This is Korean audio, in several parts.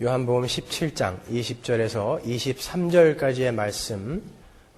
요한복음 17장 20절에서 23절까지의 말씀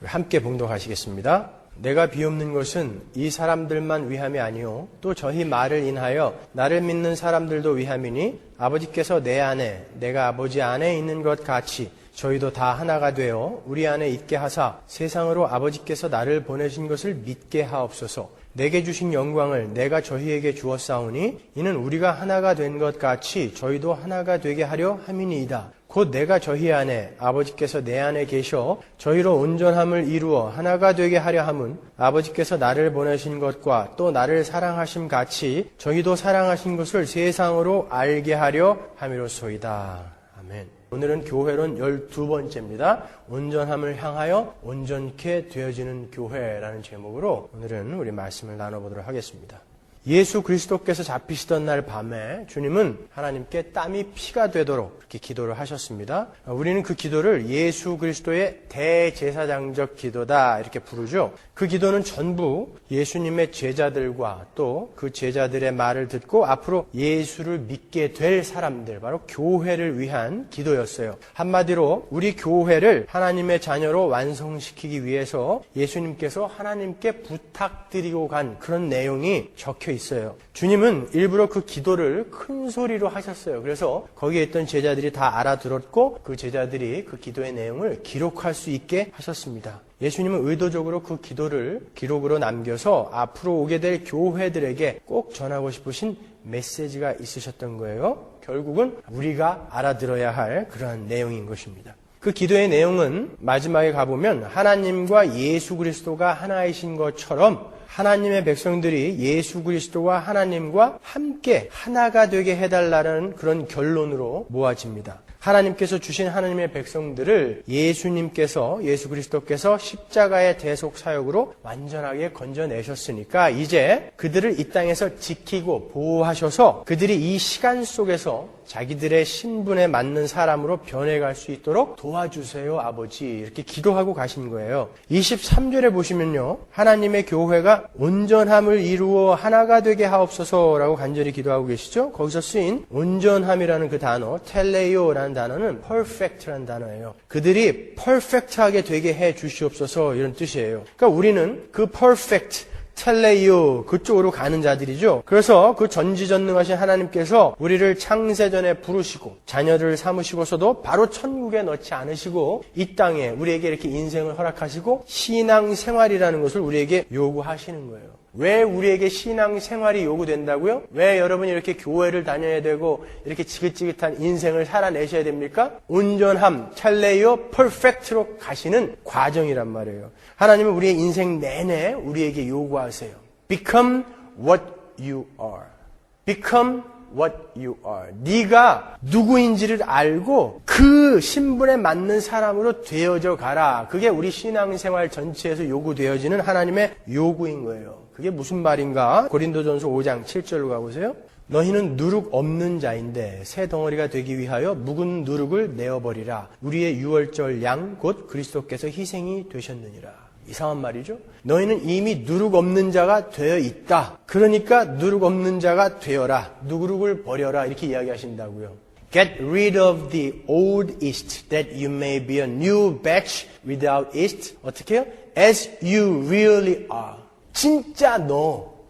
함께 봉독하시겠습니다. 내가 비옵는 것은 이 사람들만 위함이 아니요 또 저희 말을 인하여 나를 믿는 사람들도 위함이니 아버지께서 내 안에 내가 아버지 안에 있는 것 같이 저희도 다 하나가 되어 우리 안에 있게 하사 세상으로 아버지께서 나를 보내신 것을 믿게 하옵소서. 내게 주신 영광을 내가 저희에게 주었사오니 이는 우리가 하나가 된 것 같이 저희도 하나가 되게 하려 함이니이다. 곧 내가 저희 안에 아버지께서 내 안에 계셔 저희로 온전함을 이루어 하나가 되게 하려 함은 아버지께서 나를 보내신 것과 또 나를 사랑하심 같이 저희도 사랑하신 것을 세상으로 알게 하려 함이로소이다. 아멘. 오늘은 교회론 12번째입니다. 온전함을 향하여 온전케 되어지는 교회라는 제목으로 오늘은 우리 말씀을 나눠보도록 하겠습니다. 예수 그리스도께서 잡히시던 날 밤에 주님은 하나님께 땀이 피가 되도록 그렇게 기도를 하셨습니다. 우리는 그 기도를 예수 그리스도의 대제사장적 기도다 이렇게 부르죠. 그 기도는 전부 예수님의 제자들과 또 그 제자들의 말을 듣고 앞으로 예수를 믿게 될 사람들, 바로 교회를 위한 기도였어요. 한마디로 우리 교회를 하나님의 자녀로 완성시키기 위해서 예수님께서 하나님께 부탁드리고 간 그런 내용이 적혀 있어요. 주님은 일부러 그 기도를 큰 소리로 하셨어요. 그래서 거기에 있던 제자들이 다 알아들었고 그 제자들이 그 기도의 내용을 기록할 수 있게 하셨습니다. 예수님은 의도적으로 그 기도를 기록으로 남겨서 앞으로 오게 될 교회들에게 꼭 전하고 싶으신 메시지가 있으셨던 거예요. 결국은 우리가 알아들어야 할 그러한 내용인 것입니다. 그 기도의 내용은 마지막에 가보면 하나님과 예수 그리스도가 하나이신 것처럼 하나님의 백성들이 예수 그리스도와 하나님과 함께 하나가 되게 해달라는 그런 결론으로 모아집니다. 하나님께서 주신 하나님의 백성들을 예수 그리스도께서 십자가의 대속 사역으로 완전하게 건져내셨으니까 이제 그들을 이 땅에서 지키고 보호하셔서 그들이 이 시간 속에서 자기들의 신분에 맞는 사람으로 변해갈 수 있도록 도와주세요, 아버지. 이렇게 기도하고 가신 거예요. 23절에 보시면요. 하나님의 교회가 온전함을 이루어 하나가 되게 하옵소서라고 간절히 기도하고 계시죠. 거기서 쓰인 온전함이라는 그 단어, 텔레이오라는 단어는 perfect라는 단어예요. 그들이 perfect하게 되게 해 주시옵소서 이런 뜻이에요. 그러니까 우리는 그 perfect 텔레이오 그쪽으로 가는 자들이죠. 그래서 그 전지전능하신 하나님께서 우리를 창세전에 부르시고 자녀를 삼으시고서도 바로 천국에 넣지 않으시고 이 땅에 우리에게 이렇게 인생을 허락하시고 신앙생활이라는 것을 우리에게 요구하시는 거예요. 왜 우리에게 신앙생활이 요구된다고요? 왜 여러분이 이렇게 교회를 다녀야 되고 이렇게 지긋지긋한 인생을 살아내셔야 됩니까? 온전함, 텔레이오, 퍼펙트로 가시는 과정이란 말이에요. 하나님은 우리의 인생 내내 우리에게 요구하세요. Become what you are. Become what you are. 네가 누구인지를 알고 그 신분에 맞는 사람으로 되어져 가라. 그게 우리 신앙생활 전체에서 요구되어지는 하나님의 요구인 거예요. 그게 무슨 말인가? 고린도전서 5장 7절로 가보세요. 너희는 누룩 없는 자인데 새 덩어리가 되기 위하여 묵은 누룩을 내어버리라. 우리의 유월절 양 곧 그리스도께서 희생이 되셨느니라. 이상한 말이죠. 너희는 이미 누룩 없는 자가 되어 있다. 그러니까 누룩 없는 자가 되어라. 누룩을 버려라. 이렇게 이야기하신다고요. Get rid of the old yeast that you may be a new batch without yeast. 어떻게 해요? As you really are. 진짜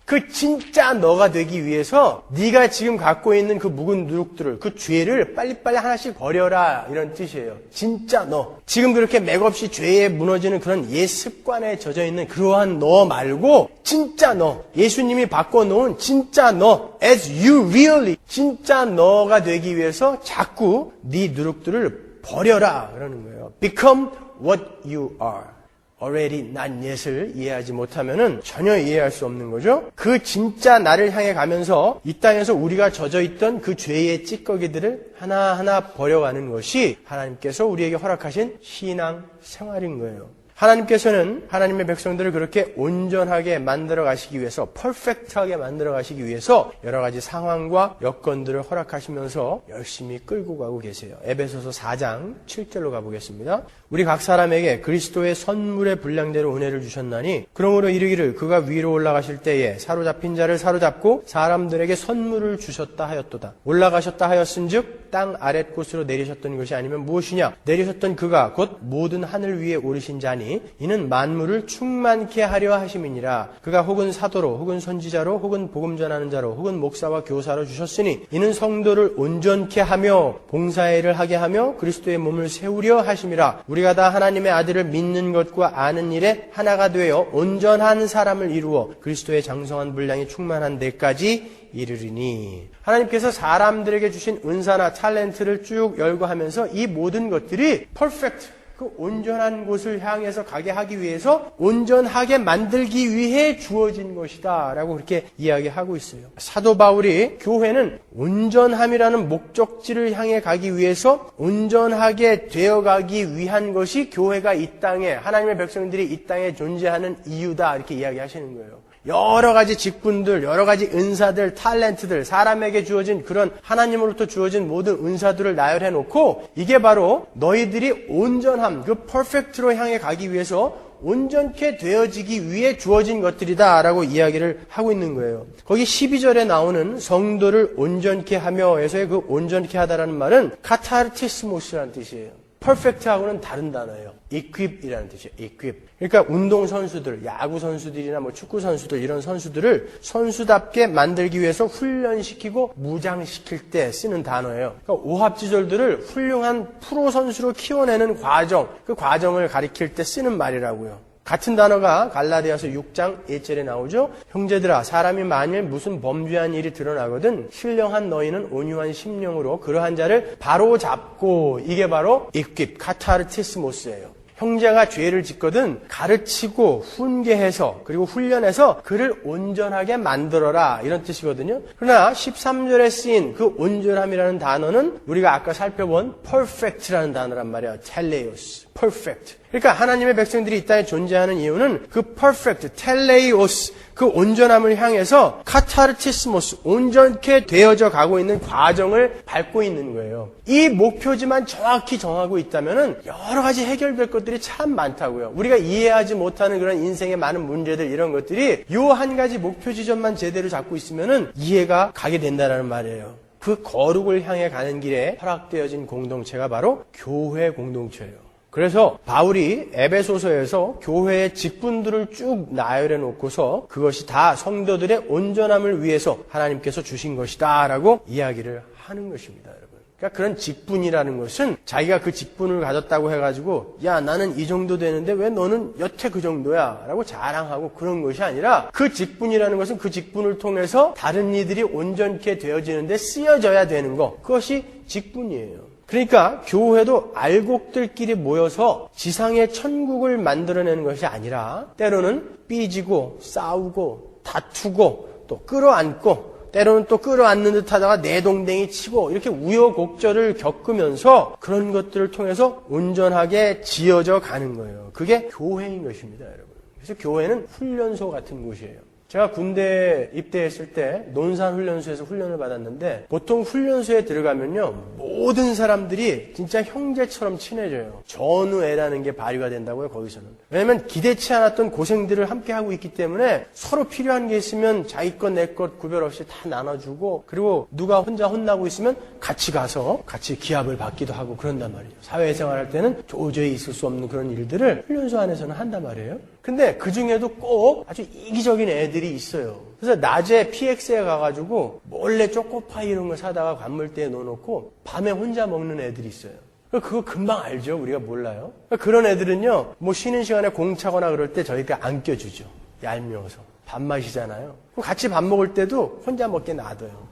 그 진짜 너가 되기 위해서 네가 지금 갖고 있는 그 묵은 누룩들을, 그 죄를 빨리빨리 하나씩 버려라 이런 뜻이에요. 진짜 너. 지금 그렇게 맥없이 죄에 무너지는 그런 옛 습관에 젖어 있는 그러한 너 말고 진짜 너. 예수님이 바꿔놓은 진짜 너. As you really. 진짜 너가 되기 위해서 자꾸 네 누룩들을 버려라 그러는 거예요. Become what you are. already not yet을 이해하지 못하면은 전혀 이해할 수 없는 거죠. 그 진짜 나를 향해 가면서 이 땅에서 우리가 젖어 있던 그 죄의 찌꺼기들을 하나하나 버려가는 것이 하나님께서 우리에게 허락하신 신앙 생활인 거예요. 하나님께서는 하나님의 백성들을 그렇게 온전하게 만들어 가시기 위해서, 퍼펙트하게 만들어 가시기 위해서 여러 가지 상황과 여건들을 허락하시면서 열심히 끌고 가고 계세요. 에베소서 4장 7절로 가보겠습니다. 우리 각 사람에게 그리스도의 선물의 분량대로 은혜를 주셨나니 그러므로 이르기를 그가 위로 올라가실 때에 사로잡힌 자를 사로잡고 사람들에게 선물을 주셨다 하였도다. 올라가셨다 하였은즉 땅 아랫곳으로 내리셨던 것이 아니면 무엇이냐? 내리셨던 그가 곧 모든 하늘 위에 오르신 자니 이는 만물을 충만케 하려 하심이니라. 그가 혹은 사도로 혹은 선지자로 혹은 복음 전하는 자로 혹은 목사와 교사로 주셨으니 이는 성도를 온전케 하며 봉사의 일을 하게 하며 그리스도의 몸을 세우려 하심이라. 우리가 다 하나님의 아들을 믿는 것과 아는 일에 하나가 되어 온전한 사람을 이루어 그리스도의 장성한 분량이 충만한 데까지 이르리니. 하나님께서 사람들에게 주신 은사나 탤런트를 쭉 열거하면서 이 모든 것들이 퍼펙트, 그 온전한 곳을 향해서 가게 하기 위해서 온전하게 만들기 위해 주어진 것이다 라고 그렇게 이야기하고 있어요. 사도 바울이 교회는 온전함이라는 목적지를 향해 가기 위해서 온전하게 되어가기 위한 것이 교회가 이 땅에, 하나님의 백성들이 이 땅에 존재하는 이유다 이렇게 이야기하시는 거예요. 여러 가지 직분들, 여러 가지 은사들, 탤런트들, 사람에게 주어진 그런 하나님으로부터 주어진 모든 은사들을 나열해 놓고 이게 바로 너희들이 온전함, 그 퍼펙트로 향해 가기 위해서 온전케 되어지기 위해 주어진 것들이다 라고 이야기를 하고 있는 거예요. 거기 12절에 나오는 성도를 온전케 하며 에서의 그 온전케 하다라는 말은 카타르티스모스라는 뜻이에요. 퍼펙트하고는 다른 단어예요. equip이라는 뜻이에요. equip. 그러니까 운동선수들, 야구선수들이나 뭐 축구선수들 이런 선수들을 선수답게 만들기 위해서 훈련시키고 무장시킬 때 쓰는 단어예요. 그러니까 오합지졸들을 훌륭한 프로 선수로 키워내는 과정, 그 과정을 가리킬 때 쓰는 말이라고요. 같은 단어가 갈라디아서 6장 1절에 나오죠. 형제들아, 사람이 만일 무슨 범죄한 일이 드러나거든 신령한 너희는 온유한 심령으로 그러한 자를 바로 잡고, 이게 바로 equip, 카타르티스모스예요. 형제가 죄를 짓거든 가르치고 훈계해서 그리고 훈련해서 그를 온전하게 만들어라 이런 뜻이거든요. 그러나 13절에 쓰인 그 온전함이라는 단어는 우리가 아까 살펴본 perfect라는 단어란 말이에요. 텔레오스, perfect. 그러니까 하나님의 백성들이 이 땅에 존재하는 이유는 그 perfect, 텔레오스, 그 온전함을 향해서 카타르티스모스, 온전케 되어져 가고 있는 과정을 밟고 있는 거예요. 이 목표지만 정확히 정하고 있다면 여러 가지 해결될 것들이 참 많다고요. 우리가 이해하지 못하는 그런 인생의 많은 문제들 이런 것들이 요 한 가지 목표 지점만 제대로 잡고 있으면 이해가 가게 된다는 말이에요. 그 거룩을 향해 가는 길에 허락되어진 공동체가 바로 교회 공동체예요. 그래서 바울이 에베소서에서 교회의 직분들을 쭉 나열해 놓고서 그것이 다 성도들의 온전함을 위해서 하나님께서 주신 것이다 라고 이야기를 하는 것입니다, 여러분. 그러니까 그런 직분이라는 것은 자기가 그 직분을 가졌다고 해가지고 야, 나는 이 정도 되는데 왜 너는 여태 그 정도야 라고 자랑하고 그런 것이 아니라 그 직분이라는 것은 그 직분을 통해서 다른 이들이 온전케 되어지는데 쓰여져야 되는 것, 그것이 직분이에요. 그러니까 교회도 알곡들끼리 모여서 지상의 천국을 만들어내는 것이 아니라 때로는 삐지고 싸우고 다투고 또 끌어안고 때로는 또 끌어안는 듯 하다가 내동댕이 치고 이렇게 우여곡절을 겪으면서 그런 것들을 통해서 온전하게 지어져 가는 거예요. 그게 교회인 것입니다, 여러분. 그래서 교회는 훈련소 같은 곳이에요. 제가 군대 입대했을 때 논산훈련소에서 훈련을 받았는데 보통 훈련소에 들어가면요 모든 사람들이 진짜 형제처럼 친해져요. 전우애라는 게 발휘가 된다고요, 거기서는. 왜냐하면 기대치 않았던 고생들을 함께 하고 있기 때문에 서로 필요한 게 있으면 자기 것 내 것 구별 없이 다 나눠주고, 그리고 누가 혼자 혼나고 있으면 같이 가서 같이 기합을 받기도 하고 그런단 말이에요. 사회생활할 때는 도저히 있을 수 없는 그런 일들을 훈련소 안에서는 한단 말이에요. 근데 그 중에도 꼭 아주 이기적인 애들이 있어요. 그래서 낮에 PX에 가가지고 몰래 초코파이 이런 거 사다가 관물대에 넣어놓고 밤에 혼자 먹는 애들이 있어요. 그거 금방 알죠? 우리가 몰라요? 그런 애들은요, 뭐 쉬는 시간에 공 차거나 그럴 때 저희가 안 껴주죠. 얄미워서. 밥맛이잖아요. 같이 밥 먹을 때도 혼자 먹게 놔둬요.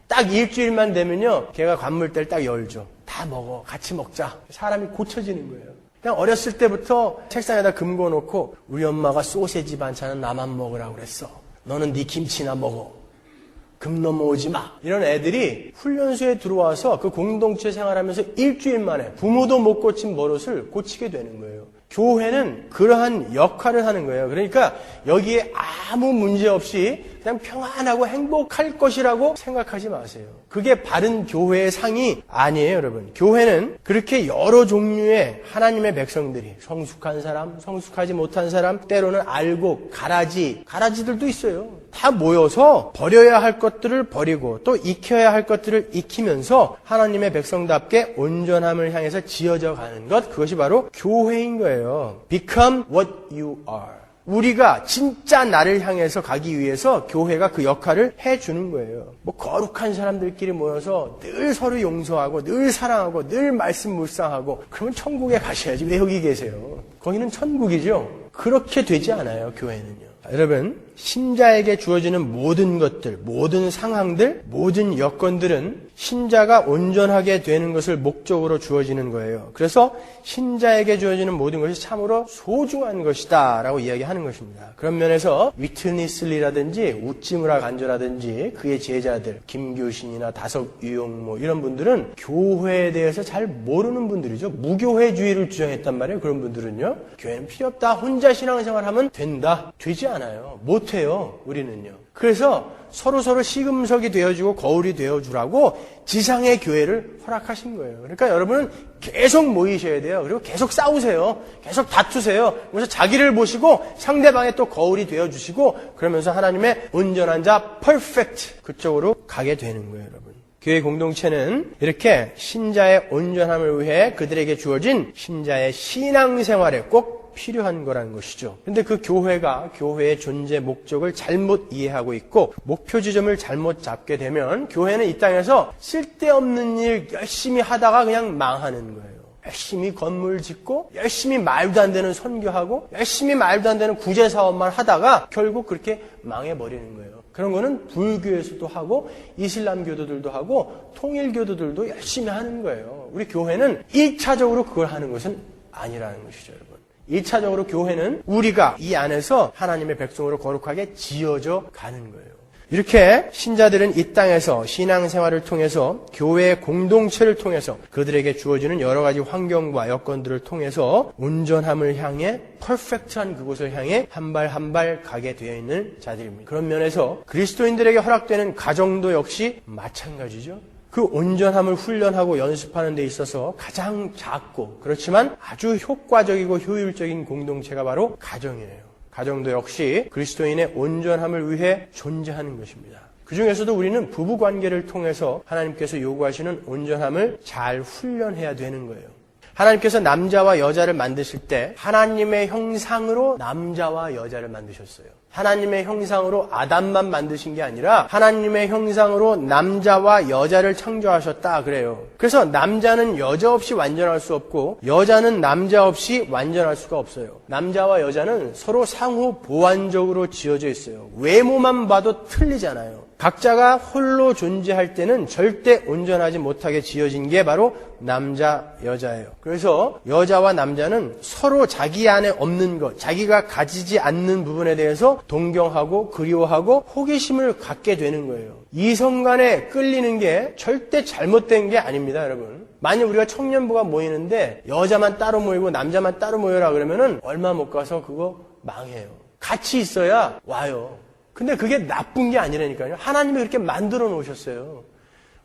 딱 일주일만 되면요, 걔가 관물대를 딱 열죠. 다 먹어. 같이 먹자. 사람이 고쳐지는 거예요. 그냥 어렸을 때부터 책상에다 금 거놓고 우리 엄마가 소세지 반찬은 나만 먹으라고 그랬어. 너는 네 김치나 먹어. 금 넘어오지 마. 이런 애들이 훈련소에 들어와서 그 공동체 생활하면서 일주일 만에 부모도 못 고친 버릇을 고치게 되는 거예요. 교회는 그러한 역할을 하는 거예요. 그러니까 여기에 아무 문제 없이 그냥 평안하고 행복할 것이라고 생각하지 마세요. 그게 바른 교회의 상이 아니에요, 여러분. 교회는 그렇게 여러 종류의 하나님의 백성들이 성숙한 사람, 성숙하지 못한 사람, 때로는 알고 가라지들도 있어요. 다 모여서 버려야 할 것들을 버리고 또 익혀야 할 것들을 익히면서 하나님의 백성답게 온전함을 향해서 지어져 가는 것, 그것이 바로 교회인 거예요. Become what you are. 우리가 진짜 나를 향해서 가기 위해서 교회가 그 역할을 해주는 거예요. 거룩한 사람들끼리 모여서 늘 서로 용서하고 늘 사랑하고 늘 말씀 묵상하고 그러면 천국에 가셔야지. 왜 여기 계세요? 거기는 천국이죠. 그렇게 되지 않아요, 교회는요. 여러분, 신자에게 주어지는 모든 것들, 모든 상황들, 모든 여건들은 신자가 온전하게 되는 것을 목적으로 주어지는 거예요. 그래서 신자에게 주어지는 모든 것이 참으로 소중한 것이다 라고 이야기하는 것입니다. 그런 면에서 위트니슬리라든지 우찌무라 간조라든지 그의 제자들, 김규신이나 다석유용 이런 분들은 교회에 대해서 잘 모르는 분들이죠. 무교회주의를 주장했단 말이에요. 그런 분들은요. 교회는 필요 없다. 혼자 신앙생활하면 된다. 되지 않아요. 못해요. 우리는요. 그래서 서로 시금석이 되어주고 거울이 되어주라고 지상의 교회를 허락하신 거예요. 그러니까 여러분은 계속 모이셔야 돼요. 그리고 계속 싸우세요. 계속 다투세요. 그래서 자기를 보시고 상대방의 또 거울이 되어주시고 그러면서 하나님의 온전한 자, 퍼펙트 그쪽으로 가게 되는 거예요, 여러분. 교회 공동체는 이렇게 신자의 온전함을 위해 그들에게 주어진 신자의 신앙생활에 꼭 필요한 거라는 것이죠. 그런데 그 교회가 교회의 존재 목적을 잘못 이해하고 있고 목표 지점을 잘못 잡게 되면 교회는 이 땅에서 쓸데없는 일 열심히 하다가 그냥 망하는 거예요. 열심히 건물 짓고 열심히 말도 안 되는 선교하고 열심히 말도 안 되는 구제 사업만 하다가 결국 그렇게 망해버리는 거예요. 그런 거는 불교에서도 하고 이슬람 교도들도 하고 통일 교도들도 열심히 하는 거예요. 우리 교회는 1차적으로 그걸 하는 것은 아니라는 것이죠, 여러분. 1차적으로 교회는 우리가 이 안에서 하나님의 백성으로 거룩하게 지어져 가는 거예요. 이렇게 신자들은 이 땅에서 신앙생활을 통해서 교회의 공동체를 통해서 그들에게 주어지는 여러 가지 환경과 여건들을 통해서 온전함을 향해 퍼펙트한 그곳을 향해 한 발 한 발 가게 되어 있는 자들입니다. 그런 면에서 그리스도인들에게 허락되는 가정도 역시 마찬가지죠. 그 온전함을 훈련하고 연습하는 데 있어서 가장 작고 그렇지만 아주 효과적이고 효율적인 공동체가 바로 가정이에요. 가정도 역시 그리스도인의 온전함을 위해 존재하는 것입니다. 그 중에서도 우리는 부부관계를 통해서 하나님께서 요구하시는 온전함을 잘 훈련해야 되는 거예요. 하나님께서 남자와 여자를 만드실 때 하나님의 형상으로 남자와 여자를 만드셨어요. 하나님의 형상으로 아담만 만드신 게 아니라 하나님의 형상으로 남자와 여자를 창조하셨다 그래요. 그래서 남자는 여자 없이 완전할 수 없고 여자는 남자 없이 완전할 수가 없어요. 남자와 여자는 서로 상호 보완적으로 지어져 있어요. 외모만 봐도 틀리잖아요. 각자가 홀로 존재할 때는 절대 온전하지 못하게 지어진 게 바로 남자, 여자예요. 그래서 여자와 남자는 서로 자기 안에 없는 것, 자기가 가지지 않는 부분에 대해서 동경하고 그리워하고 호기심을 갖게 되는 거예요. 이성 간에 끌리는 게 절대 잘못된 게 아닙니다, 여러분. 만약 우리가 청년부가 모이는데 여자만 따로 모이고 남자만 따로 모여라 그러면은 얼마 못 가서 그거 망해요. 같이 있어야 와요. 근데 그게 나쁜 게 아니라니까요. 하나님이 그렇게 만들어 놓으셨어요.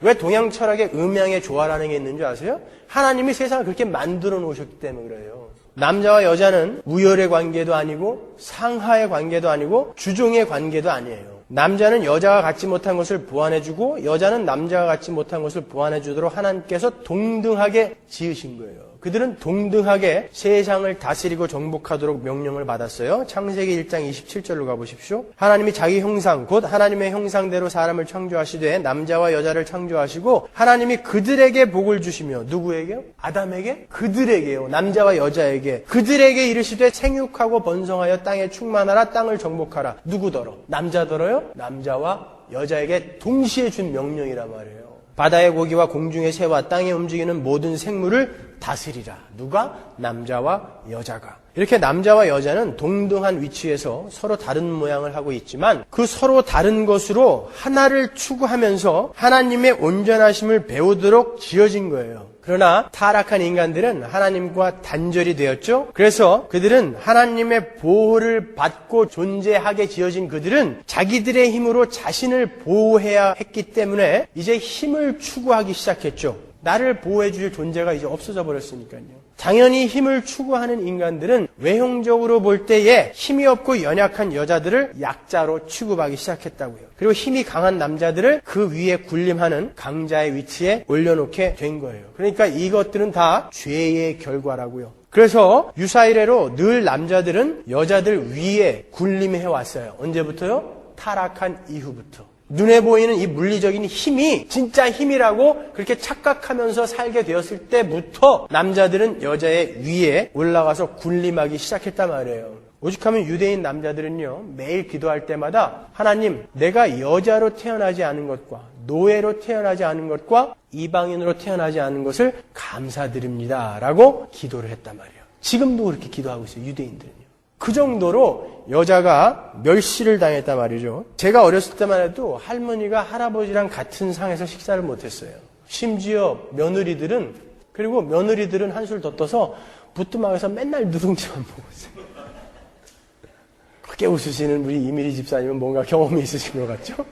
왜 동양 철학에 음양의 조화라는 게 있는 줄 아세요? 하나님이 세상을 그렇게 만들어 놓으셨기 때문에 그래요. 남자와 여자는 우열의 관계도 아니고 상하의 관계도 아니고 주종의 관계도 아니에요. 남자는 여자가 갖지 못한 것을 보완해주고 여자는 남자가 갖지 못한 것을 보완해주도록 하나님께서 동등하게 지으신 거예요. 그들은 동등하게 세상을 다스리고 정복하도록 명령을 받았어요. 창세기 1장 27절로 가보십시오. 하나님이 자기 형상 곧 하나님의 형상대로 사람을 창조하시되 남자와 여자를 창조하시고 하나님이 그들에게 복을 주시며 누구에게요? 아담에게? 그들에게요. 남자와 여자에게. 그들에게 이르시되 생육하고 번성하여 땅에 충만하라 땅을 정복하라. 누구더러? 남자더러요? 남자와 여자에게 동시에 준 명령이란 말이에요. 바다의 고기와 공중의 새와 땅에 움직이는 모든 생물을 다스리라. 누가? 남자와 여자가. 이렇게 남자와 여자는 동등한 위치에서 서로 다른 모양을 하고 있지만 그 서로 다른 것으로 하나를 추구하면서 하나님의 온전하심을 배우도록 지어진 거예요. 그러나 타락한 인간들은 하나님과 단절이 되었죠. 그래서 그들은 하나님의 보호를 받고 존재하게 지어진 그들은 자기들의 힘으로 자신을 보호해야 했기 때문에 이제 힘을 추구하기 시작했죠. 나를 보호해 줄 존재가 이제 없어져 버렸으니까요. 당연히 힘을 추구하는 인간들은 외형적으로 볼 때에 힘이 없고 연약한 여자들을 약자로 취급하기 시작했다고요. 그리고 힘이 강한 남자들을 그 위에 군림하는 강자의 위치에 올려놓게 된 거예요. 그러니까 이것들은 다 죄의 결과라고요. 그래서 유사이래로 늘 남자들은 여자들 위에 군림해 왔어요. 언제부터요? 타락한 이후부터. 눈에 보이는 이 물리적인 힘이 진짜 힘이라고 그렇게 착각하면서 살게 되었을 때부터 남자들은 여자의 위에 올라가서 군림하기 시작했단 말이에요. 오죽하면 유대인 남자들은요, 매일 기도할 때마다 하나님, 내가 여자로 태어나지 않은 것과 노예로 태어나지 않은 것과 이방인으로 태어나지 않은 것을 감사드립니다 라고 기도를 했단 말이에요. 지금도 그렇게 기도하고 있어요, 유대인들은요. 그 정도로 여자가 멸시를 당했단 말이죠. 제가 어렸을 때만 해도 할머니가 할아버지랑 같은 상에서 식사를 못했어요. 심지어 며느리들은 한술 더 떠서 부뚜막에서 맨날 누룽지만 먹었어요. 그렇게 웃으시는 우리 이미리 집사님은 뭔가 경험이 있으신 것 같죠?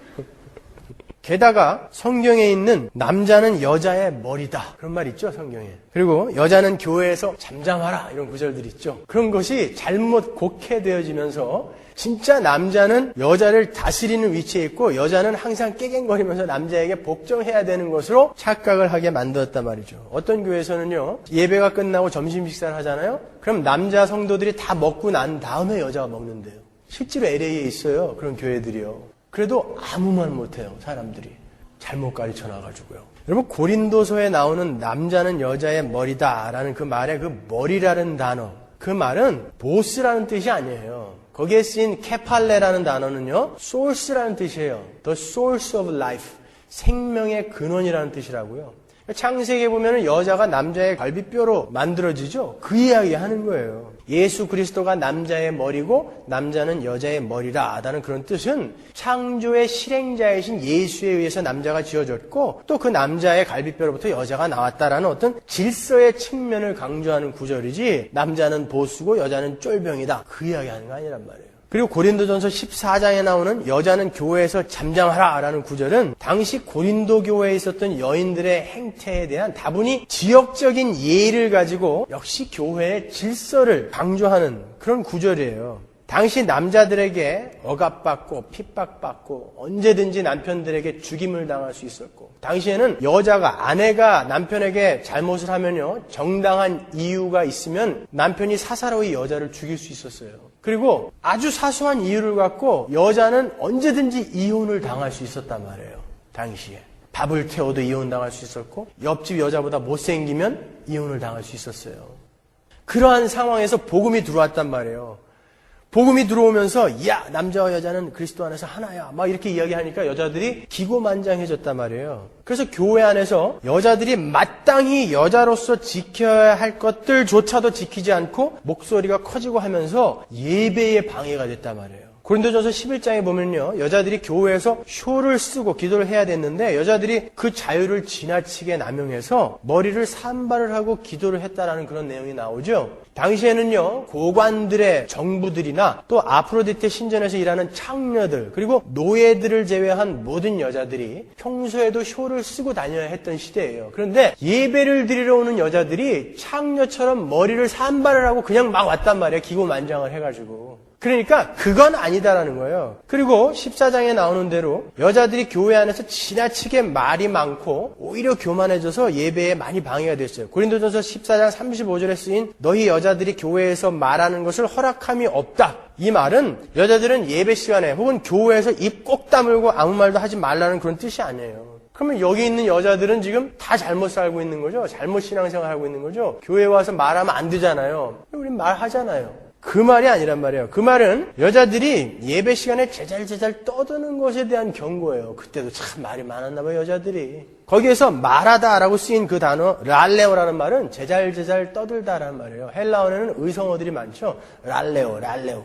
게다가 성경에 있는 남자는 여자의 머리다. 그런 말 있죠, 성경에. 그리고 여자는 교회에서 잠잠하라. 이런 구절들 있죠. 그런 것이 잘못 곡해되어지면서 진짜 남자는 여자를 다스리는 위치에 있고 여자는 항상 깨갱거리면서 남자에게 복종해야 되는 것으로 착각을 하게 만들었단 말이죠. 어떤 교회에서는요, 예배가 끝나고 점심 식사를 하잖아요. 그럼 남자 성도들이 다 먹고 난 다음에 여자가 먹는데요. 실제로 LA에 있어요. 그런 교회들이요. 그래도 아무 말 못해요, 사람들이. 잘못 가르쳐 놔가지고요. 여러분, 고린도서에 나오는 남자는 여자의 머리다라는 그 말의 그 머리라는 단어, 그 말은 보스라는 뜻이 아니에요. 거기에 쓰인 케팔레라는 단어는요, source라는 뜻이에요. The source of life. 생명의 근원이라는 뜻이라고요. 창세기에 보면 여자가 남자의 갈비뼈로 만들어지죠. 그 이야기 하는 거예요. 예수 그리스도가 남자의 머리고 남자는 여자의 머리라라는 그런 뜻은 창조의 실행자이신 예수에 의해서 남자가 지어졌고 또 그 남자의 갈비뼈로부터 여자가 나왔다라는 어떤 질서의 측면을 강조하는 구절이지, 남자는 보수고 여자는 쫄병이다, 그 이야기 하는 거 아니란 말이에요. 그리고 고린도전서 14장에 나오는 여자는 교회에서 잠잠하라 라는 구절은 당시 고린도 교회에 있었던 여인들의 행태에 대한 다분히 지역적인 예의를 가지고 역시 교회의 질서를 강조하는 그런 구절이에요. 당시 남자들에게 억압받고 핍박받고 언제든지 남편들에게 죽임을 당할 수 있었고, 당시에는 아내가 남편에게 잘못을 하면요, 정당한 이유가 있으면 남편이 사사로이 여자를 죽일 수 있었어요. 그리고 아주 사소한 이유를 갖고 여자는 언제든지 이혼을 당할 수 있었단 말이에요. 당시에 밥을 태워도 이혼당할 수 있었고, 옆집 여자보다 못생기면 이혼을 당할 수 있었어요. 그러한 상황에서 복음이 들어왔단 말이에요. 복음이 들어오면서 야, 남자와 여자는 그리스도 안에서 하나야, 막 이렇게 이야기하니까 여자들이 기고만장해졌단 말이에요. 그래서 교회 안에서 여자들이 마땅히 여자로서 지켜야 할 것들조차도 지키지 않고 목소리가 커지고 하면서 예배에 방해가 됐단 말이에요. 고린도전서 11장에 보면요, 여자들이 교회에서 쇼를 쓰고 기도를 해야 됐는데 여자들이 그 자유를 지나치게 남용해서 머리를 산발을 하고 기도를 했다라는 그런 내용이 나오죠. 당시에는요, 고관들의 정부들이나 또 아프로디테 신전에서 일하는 창녀들, 그리고 노예들을 제외한 모든 여자들이 평소에도 쇼를 쓰고 다녀야 했던 시대예요. 그런데 예배를 드리러 오는 여자들이 창녀처럼 머리를 산발을 하고 그냥 막 왔단 말이에요. 기고만장을 해가지고. 그러니까 그건 아니다라는 거예요. 그리고 14장에 나오는 대로 여자들이 교회 안에서 지나치게 말이 많고 오히려 교만해져서 예배에 많이 방해가 됐어요. 고린도전서 14장 35절에 쓰인 너희 여자들이 교회에서 말하는 것을 허락함이 없다. 이 말은 여자들은 예배 시간에 혹은 교회에서 입 꼭 다물고 아무 말도 하지 말라는 그런 뜻이 아니에요. 그러면 여기 있는 여자들은 지금 다 잘못 살고 있는 거죠. 잘못 신앙생활하고 있는 거죠. 교회 와서 말하면 안 되잖아요. 우린 말하잖아요. 그 말이 아니란 말이에요. 그 말은 여자들이 예배 시간에 제잘제잘 떠드는 것에 대한 경고예요. 그때도 참 말이 많았나 봐요, 여자들이. 거기에서 말하다라고 쓰인 그 단어 랄레오라는 말은 제잘제잘 떠들다라는 말이에요. 헬라어에는 의성어들이 많죠. 랄레오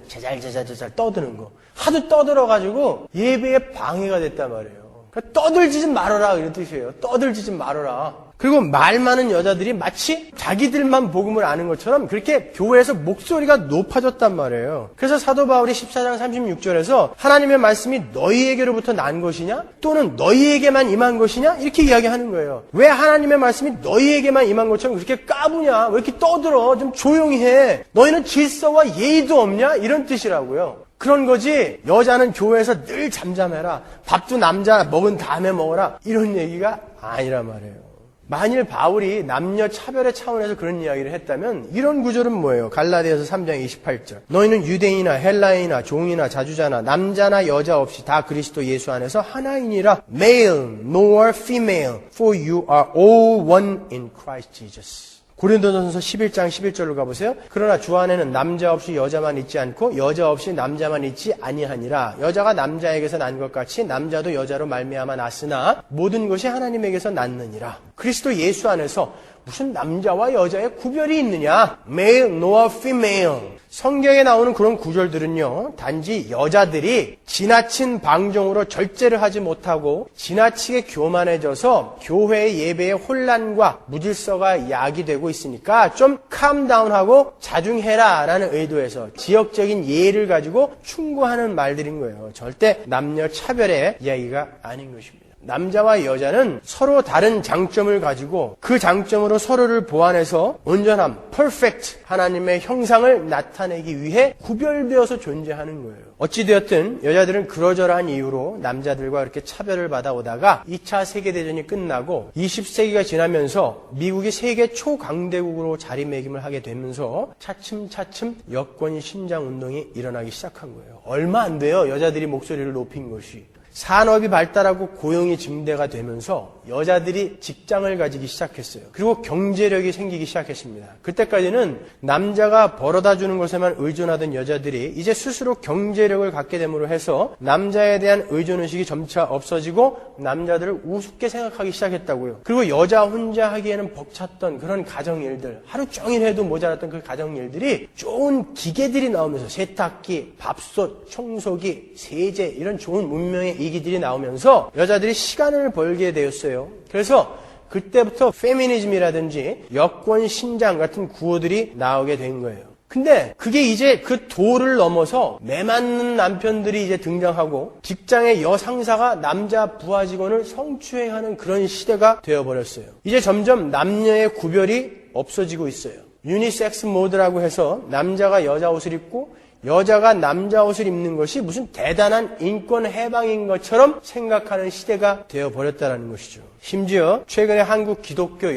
제잘제잘 떠드는 거. 하도 떠들어가지고 예배에 방해가 됐단 말이에요. 그러니까 떠들지 좀 말아라, 이런 뜻이에요. 떠들지 좀 말아라. 그리고 말 많은 여자들이 마치 자기들만 복음을 아는 것처럼 그렇게 교회에서 목소리가 높아졌단 말이에요. 그래서 사도 바울이 14장 36절에서 하나님의 말씀이 너희에게로부터 난 것이냐? 또는 너희에게만 임한 것이냐? 이렇게 이야기하는 거예요. 왜 하나님의 말씀이 너희에게만 임한 것처럼 그렇게 까부냐? 왜 이렇게 떠들어? 좀 조용히 해. 너희는 질서와 예의도 없냐? 이런 뜻이라고요. 그런 거지 여자는 교회에서 늘 잠잠해라. 밥도 남자 먹은 다음에 먹어라. 이런 얘기가 아니란 말이에요. 만일 바울이 남녀 차별의 차원에서 그런 이야기를 했다면 이런 구절은 뭐예요? 갈라디아서 3장 28절. 너희는 유대인이나 헬라인이나 종이나 자주자나 남자나 여자 없이 다 그리스도 예수 안에서 하나이니라. Male nor female, for you are all one in Christ Jesus. 고린도전서 11장 11절로 가보세요. 그러나 주 안에는 남자 없이 여자만 있지 않고 여자 없이 남자만 있지 아니하니라. 여자가 남자에게서 난 것 같이 남자도 여자로 말미암아 났으나 모든 것이 하나님에게서 났느니라. 그리스도 예수 안에서 무슨 남자와 여자의 구별이 있느냐? Male nor female. 성경에 나오는 그런 구절들은요, 단지 여자들이 지나친 방종으로 절제를 하지 못하고 지나치게 교만해져서 교회의 예배에 혼란과 무질서가 야기되고 있으니까 좀 캄다운하고 자중해라 라는 의도에서 지역적인 예를 가지고 충고하는 말들인 거예요. 절대 남녀 차별의 이야기가 아닌 것입니다. 남자와 여자는 서로 다른 장점을 가지고 그 장점으로 서로를 보완해서 온전함, perfect 하나님의 형상을 나타내기 위해 구별되어서 존재하는 거예요. 어찌되었든 여자들은 그러저러한 이유로 남자들과 이렇게 차별을 받아오다가 2차 세계대전이 끝나고 20세기가 지나면서 미국이 세계 초강대국으로 자리매김을 하게 되면서 차츰차츰 여권 신장 운동이 일어나기 시작한 거예요. 얼마 안 돼요. 여자들이 목소리를 높인 것이. 산업이 발달하고 고용이 증대가 되면서 여자들이 직장을 가지기 시작했어요. 그리고 경제력이 생기기 시작했습니다. 그때까지는 남자가 벌어다 주는 것에만 의존하던 여자들이 이제 스스로 경제력을 갖게 됨으로 해서 남자에 대한 의존의식이 점차 없어지고 남자들을 우습게 생각하기 시작했다고요. 그리고 여자 혼자 하기에는 벅찼던 그런 가정일들, 하루 종일 해도 모자랐던 그 가정일들이 좋은 기계들이 나오면서 세탁기, 밥솥, 청소기, 세제 이런 좋은 문명의 이기들이 나오면서 여자들이 시간을 벌게 되었어요. 그래서 그때부터 페미니즘이라든지 여권 신장 같은 구호들이 나오게 된 거예요. 근데 그게 이제 그 도를 넘어서 매맞는 남편들이 이제 등장하고 직장의 여상사가 남자 부하 직원을 성추행하는 그런 시대가 되어버렸어요. 이제 점점 남녀의 구별이 없어지고 있어요. 유니섹스 모드라고 해서 남자가 여자 옷을 입고 여자가 남자 옷을 입는 것이 무슨 대단한 인권 해방인 것처럼 생각하는 시대가 되어버렸다는 것이죠. 심지어 최근에 한국 기독교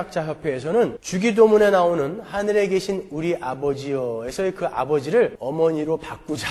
여성신학자협회에서는 주기도문에 나오는 하늘에 계신 우리 아버지여에서의 그 아버지를 어머니로 바꾸자.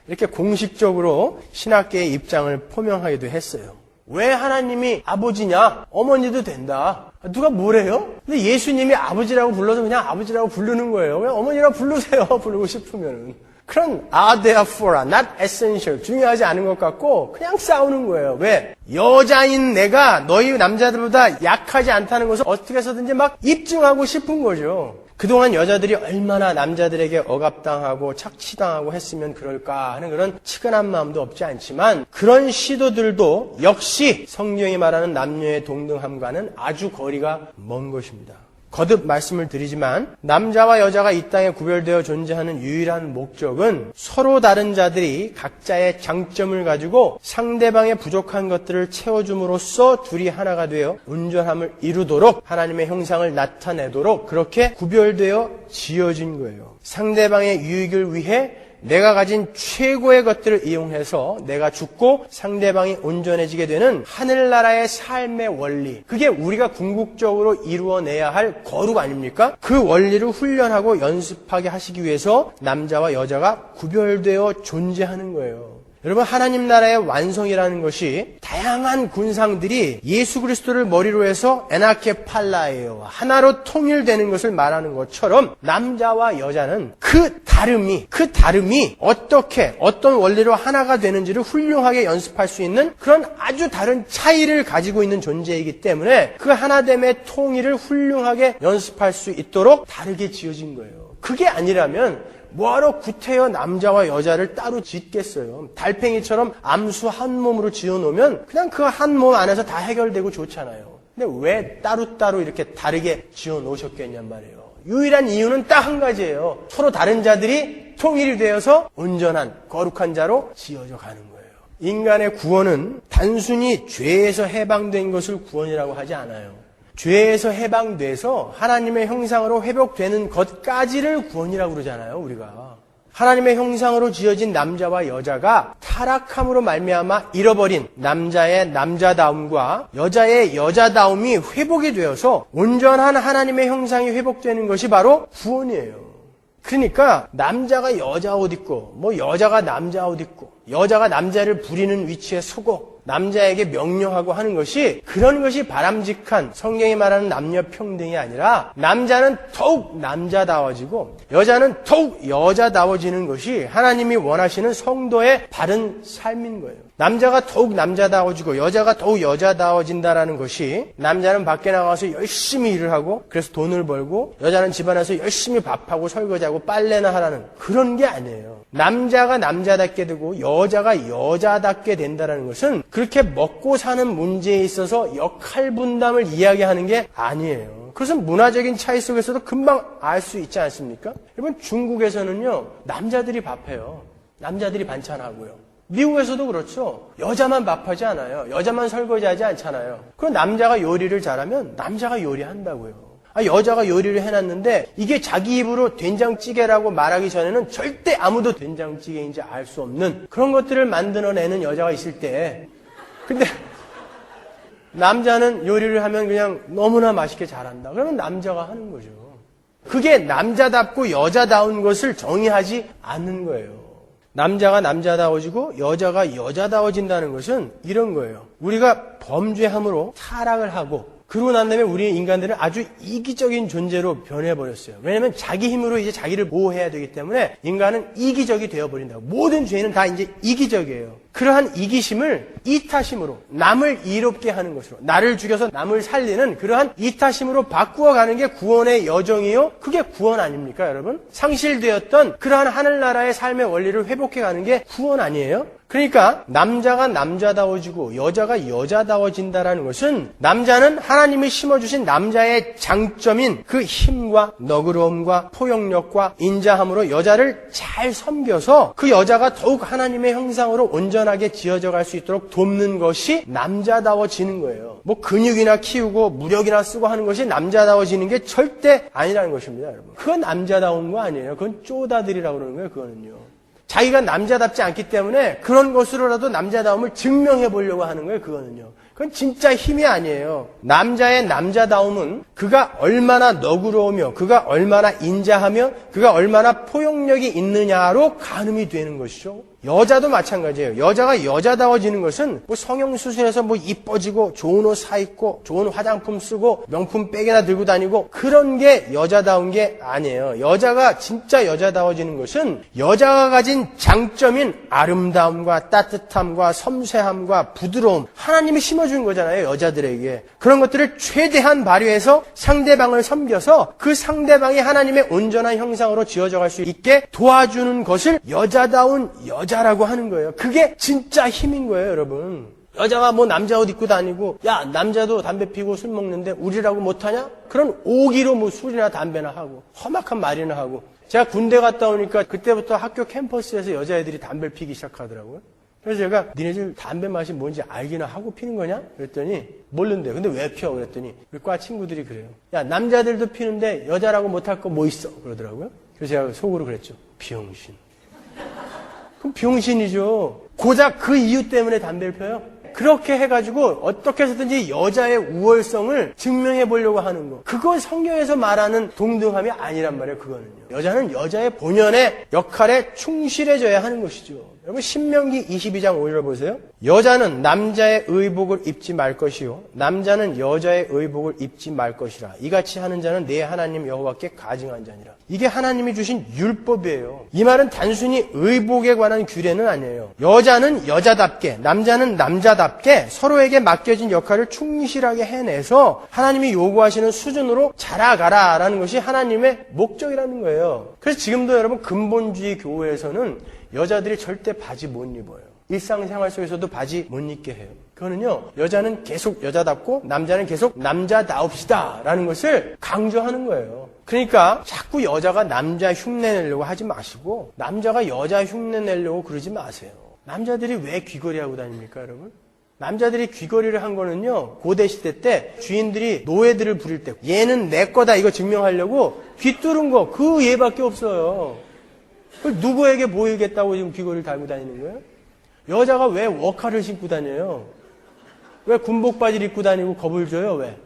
이렇게 공식적으로 신학계의 입장을 표명하기도 했어요. 왜 하나님이 아버지냐? 어머니도 된다. 누가 뭐래요? 근데 예수님이 아버지라고 불러서 그냥 아버지라고 부르는 거예요. 왜 어머니라고 부르세요? 부르고 싶으면은. 그런 therefore, not essential, 중요하지 않은 것 같고 그냥 싸우는 거예요. 왜? 여자인 내가 너희 남자들보다 약하지 않다는 것을 어떻게 해서든지 막 입증하고 싶은 거죠. 그동안 여자들이 얼마나 남자들에게 억압당하고 착취당하고 했으면 그럴까 하는 그런 측은한 마음도 없지 않지만 그런 시도들도 역시 성경이 말하는 남녀의 동등함과는 아주 거리가 먼 것입니다. 거듭 말씀을 드리지만 남자와 여자가 이 땅에 구별되어 존재하는 유일한 목적은 서로 다른 자들이 각자의 장점을 가지고 상대방의 부족한 것들을 채워줌으로써 둘이 하나가 되어 온전함을 이루도록 하나님의 형상을 나타내도록 그렇게 구별되어 지어진 거예요. 상대방의 유익을 위해 내가 가진 최고의 것들을 이용해서 내가 죽고 상대방이 온전해지게 되는 하늘나라의 삶의 원리. 그게 우리가 궁극적으로 이루어내야 할 거룩 아닙니까? 그 원리를 훈련하고 연습하게 하시기 위해서 남자와 여자가 구별되어 존재하는 거예요. 여러분 하나님 나라의 완성이라는 것이 다양한 군상들이 예수 그리스도를 머리로 해서 에나케 팔라예요. 하나로 통일되는 것을 말하는 것처럼 남자와 여자는 그 다름이 어떻게 어떤 원리로 하나가 되는지를 훌륭하게 연습할 수 있는 그런 아주 다른 차이를 가지고 있는 존재이기 때문에 그 하나됨의 통일을 훌륭하게 연습할 수 있도록 다르게 지어진 거예요. 그게 아니라면 뭐하러 구태여 남자와 여자를 따로 짓겠어요. 달팽이처럼 암수 한 몸으로 지어놓으면 그냥 그 한 몸 안에서 다 해결되고 좋잖아요. 근데 왜 따로따로 이렇게 다르게 지어 놓으셨겠냔 말이에요. 유일한 이유는 딱 한 가지예요. 서로 다른 자들이 통일이 되어서 온전한 거룩한 자로 지어져 가는 거예요. 인간의 구원은 단순히 죄에서 해방된 것을 구원이라고 하지 않아요. 죄에서 해방돼서 하나님의 형상으로 회복되는 것까지를 구원이라고 그러잖아요, 우리가. 하나님의 형상으로 지어진 남자와 여자가 타락함으로 말미암아 잃어버린 남자의 남자다움과 여자의 여자다움이 회복이 되어서 온전한 하나님의 형상이 회복되는 것이 바로 구원이에요. 그러니까 남자가 여자 옷 입고 뭐 여자가 남자 옷 입고 여자가 남자를 부리는 위치에 서고 남자에게 명령하고 하는 것이 그런 것이 바람직한 성경이 말하는 남녀 평등이 아니라 남자는 더욱 남자다워지고 여자는 더욱 여자다워지는 것이 하나님이 원하시는 성도의 바른 삶인 거예요. 남자가 더욱 남자다워지고 여자가 더욱 여자다워진다라는 것이 남자는 밖에 나가서 열심히 일을 하고 그래서 돈을 벌고 여자는 집안에서 열심히 밥하고 설거지하고 빨래나 하라는 그런 게 아니에요. 남자가 남자답게 되고 여자가 여자답게 된다는 것은 그렇게 먹고 사는 문제에 있어서 역할 분담을 이야기하는 게 아니에요. 그것은 문화적인 차이 속에서도 금방 알 수 있지 않습니까? 여러분 중국에서는요 남자들이 밥해요. 남자들이 반찬하고요. 미국에서도 그렇죠. 여자만 밥하지 않아요. 여자만 설거지하지 않잖아요. 그럼 남자가 요리를 잘하면 남자가 요리한다고요. 여자가 요리를 해놨는데 이게 자기 입으로 된장찌개라고 말하기 전에는 절대 아무도 된장찌개인지 알 수 없는 그런 것들을 만들어내는 여자가 있을 때 근데 남자는 요리를 하면 그냥 너무나 맛있게 잘한다. 그러면 남자가 하는 거죠. 그게 남자답고 여자다운 것을 정의하지 않는 거예요. 남자가 남자다워지고 여자가 여자다워진다는 것은 이런 거예요. 우리가 범죄함으로 타락을 하고 그러고 난 다음에 우리 인간들은 아주 이기적인 존재로 변해버렸어요. 왜냐하면 자기 힘으로 이제 자기를 보호해야 되기 때문에 인간은 이기적이 되어버린다고. 모든 죄는 다 이제 이기적이에요. 그러한 이기심을 이타심으로 남을 이롭게 하는 것으로 나를 죽여서 남을 살리는 그러한 이타심으로 바꾸어가는 게 구원의 여정이요. 그게 구원 아닙니까 여러분? 상실되었던 그러한 하늘나라의 삶의 원리를 회복해가는 게 구원 아니에요? 그러니까 남자가 남자다워지고 여자가 여자다워진다라는 것은 남자는 하나님이 심어주신 남자의 장점인 그 힘과 너그러움과 포용력과 인자함으로 여자를 잘 섬겨서 그 여자가 더욱 하나님의 형상으로 온전하게 지어져 갈 수 있도록 돕는 것이 남자다워지는 거예요. 뭐 근육이나 키우고 무력이나 쓰고 하는 것이 남자다워지는 게 절대 아니라는 것입니다, 여러분. 그건 남자다운 거 아니에요. 그건 쪼다들이라고 그러는 거예요, 그거는요. 자기가 남자답지 않기 때문에 그런 것으로라도 남자다움을 증명해 보려고 하는 거예요, 그거는요. 그건 진짜 힘이 아니에요. 남자의 남자다움은 그가 얼마나 너그러우며 그가 얼마나 인자하며 그가 얼마나 포용력이 있느냐로 가늠이 되는 것이죠. 여자도 마찬가지예요. 여자가 여자다워지는 것은 뭐 성형수술해서 뭐 이뻐지고 좋은 옷 사입고 좋은 화장품 쓰고 명품 백이나 들고 다니고 그런 게 여자다운 게 아니에요. 여자가 진짜 여자다워지는 것은 여자가 가진 장점인 아름다움과 따뜻함과 섬세함과 부드러움 하나님이 심어준 거잖아요. 여자들에게. 그런 것들을 최대한 발휘해서 상대방을 섬겨서 그 상대방이 하나님의 온전한 형상으로 지어져 갈 수 있게 도와주는 것을 여자다운 여자라고 하는 거예요. 그게 진짜 힘인 거예요, 여러분. 여자가 뭐 남자 옷 입고 다니고 야 남자도 담배 피고 술 먹는데 우리라고 못하냐? 그런 오기로 뭐 술이나 담배나 하고 험악한 말이나 하고 제가 군대 갔다 오니까 그때부터 학교 캠퍼스에서 여자애들이 담배를 피기 시작하더라고요. 그래서 제가 니네들 담배 맛이 뭔지 알기나 하고 피는 거냐? 그랬더니 모른대요. 근데 왜 피워? 그랬더니 우리 과 친구들이 그래요. 야 남자들도 피는데 여자라고 못할 거 뭐 있어? 그러더라고요. 그래서 제가 속으로 그랬죠. 병신. 그럼 병신이죠. 고작 그 이유 때문에 담배를 펴요? 그렇게 해가지고 어떻게 해서든지 여자의 우월성을 증명해 보려고 하는 거. 그건 성경에서 말하는 동등함이 아니란 말이에요. 그거는요. 여자는 여자의 본연의 역할에 충실해져야 하는 것이죠. 여러분 신명기 22장 5절 보세요. 여자는 남자의 의복을 입지 말 것이요 남자는 여자의 의복을 입지 말 것이라. 이같이 하는 자는 내 하나님 여호와께 가증한 자니라. 이게 하나님이 주신 율법이에요. 이 말은 단순히 의복에 관한 규례는 아니에요. 여자는 여자답게 남자는 남자답게 서로에게 맡겨진 역할을 충실하게 해내서 하나님이 요구하시는 수준으로 자라가라라는 것이 하나님의 목적이라는 거예요. 그래서 지금도 여러분 근본주의 교회에서는 여자들이 절대 바지 못 입어요. 일상생활 속에서도 바지 못 입게 해요. 그거는요, 여자는 계속 여자답고 남자는 계속 남자다웁시다 라는 것을 강조하는 거예요. 그러니까 자꾸 여자가 남자 흉내 내려고 하지 마시고 남자가 여자 흉내 내려고 그러지 마세요. 남자들이 왜 귀걸이 하고 다닙니까, 여러분? 남자들이 귀걸이를 한 거는요, 고대시대 때 주인들이 노예들을 부릴 때 얘는 내 거다 이거 증명하려고 귀 뚫은 거 그 얘밖에 없어요. 그걸 누구에게 보이겠다고 지금 귀걸이를 달고 다니는 거예요? 여자가 왜 워카를 신고 다녀요? 왜 군복 바지를 입고 다니고 겁을 줘요? 왜?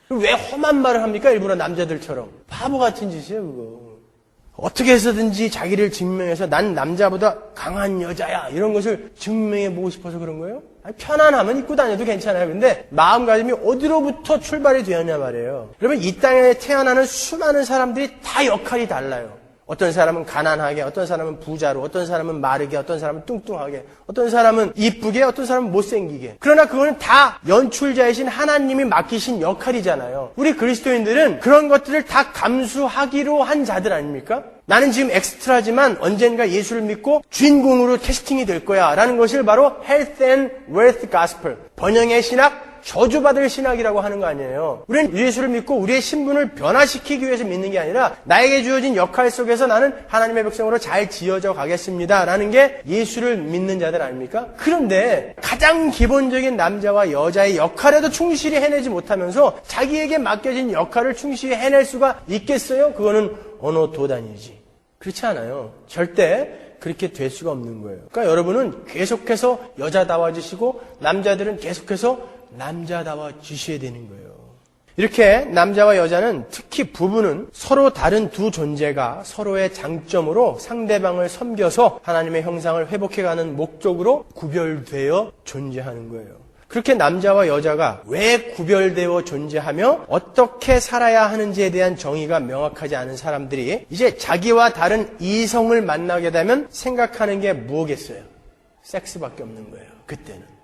왜 험한 말을 합니까? 일부러 남자들처럼. 바보 같은 짓이에요, 그거. 어떻게 해서든지 자기를 증명해서 난 남자보다 강한 여자야 이런 것을 증명해 보고 싶어서 그런 거예요? 아니, 편안하면 입고 다녀도 괜찮아요. 근데 마음가짐이 어디로부터 출발이 되었냐 말이에요. 여러분, 이 땅에 태어나는 수많은 사람들이 다 역할이 달라요. 어떤 사람은 가난하게, 어떤 사람은 부자로, 어떤 사람은 마르게, 어떤 사람은 뚱뚱하게, 어떤 사람은 이쁘게, 어떤 사람은 못생기게. 그러나 그거는 다 연출자이신 하나님이 맡기신 역할이잖아요. 우리 그리스도인들은 그런 것들을 다 감수하기로 한 자들 아닙니까? 나는 지금 엑스트라지만 언젠가 예수를 믿고 주인공으로 캐스팅이 될 거야 라는 것을 바로 Health and Wealth Gospel, 번영의 신학, 저주받을 신학이라고 하는 거 아니에요. 우리는 예수를 믿고 우리의 신분을 변화시키기 위해서 믿는 게 아니라 나에게 주어진 역할 속에서 나는 하나님의 백성으로 잘 지어져 가겠습니다 라는 게 예수를 믿는 자들 아닙니까? 그런데 가장 기본적인 남자와 여자의 역할에도 충실히 해내지 못하면서 자기에게 맡겨진 역할을 충실히 해낼 수가 있겠어요? 그거는 언어 도단이지. 그렇지 않아요. 절대 그렇게 될 수가 없는 거예요. 그러니까 여러분은 계속해서 여자다워지시고 남자들은 계속해서 남자다워지셔야 되는 거예요. 이렇게 남자와 여자는, 특히 부부는 서로 다른 두 존재가 서로의 장점으로 상대방을 섬겨서 하나님의 형상을 회복해가는 목적으로 구별되어 존재하는 거예요. 그렇게 남자와 여자가 왜 구별되어 존재하며 어떻게 살아야 하는지에 대한 정의가 명확하지 않은 사람들이 이제 자기와 다른 이성을 만나게 되면 생각하는 게 뭐겠어요? 섹스밖에 없는 거예요. 그때는.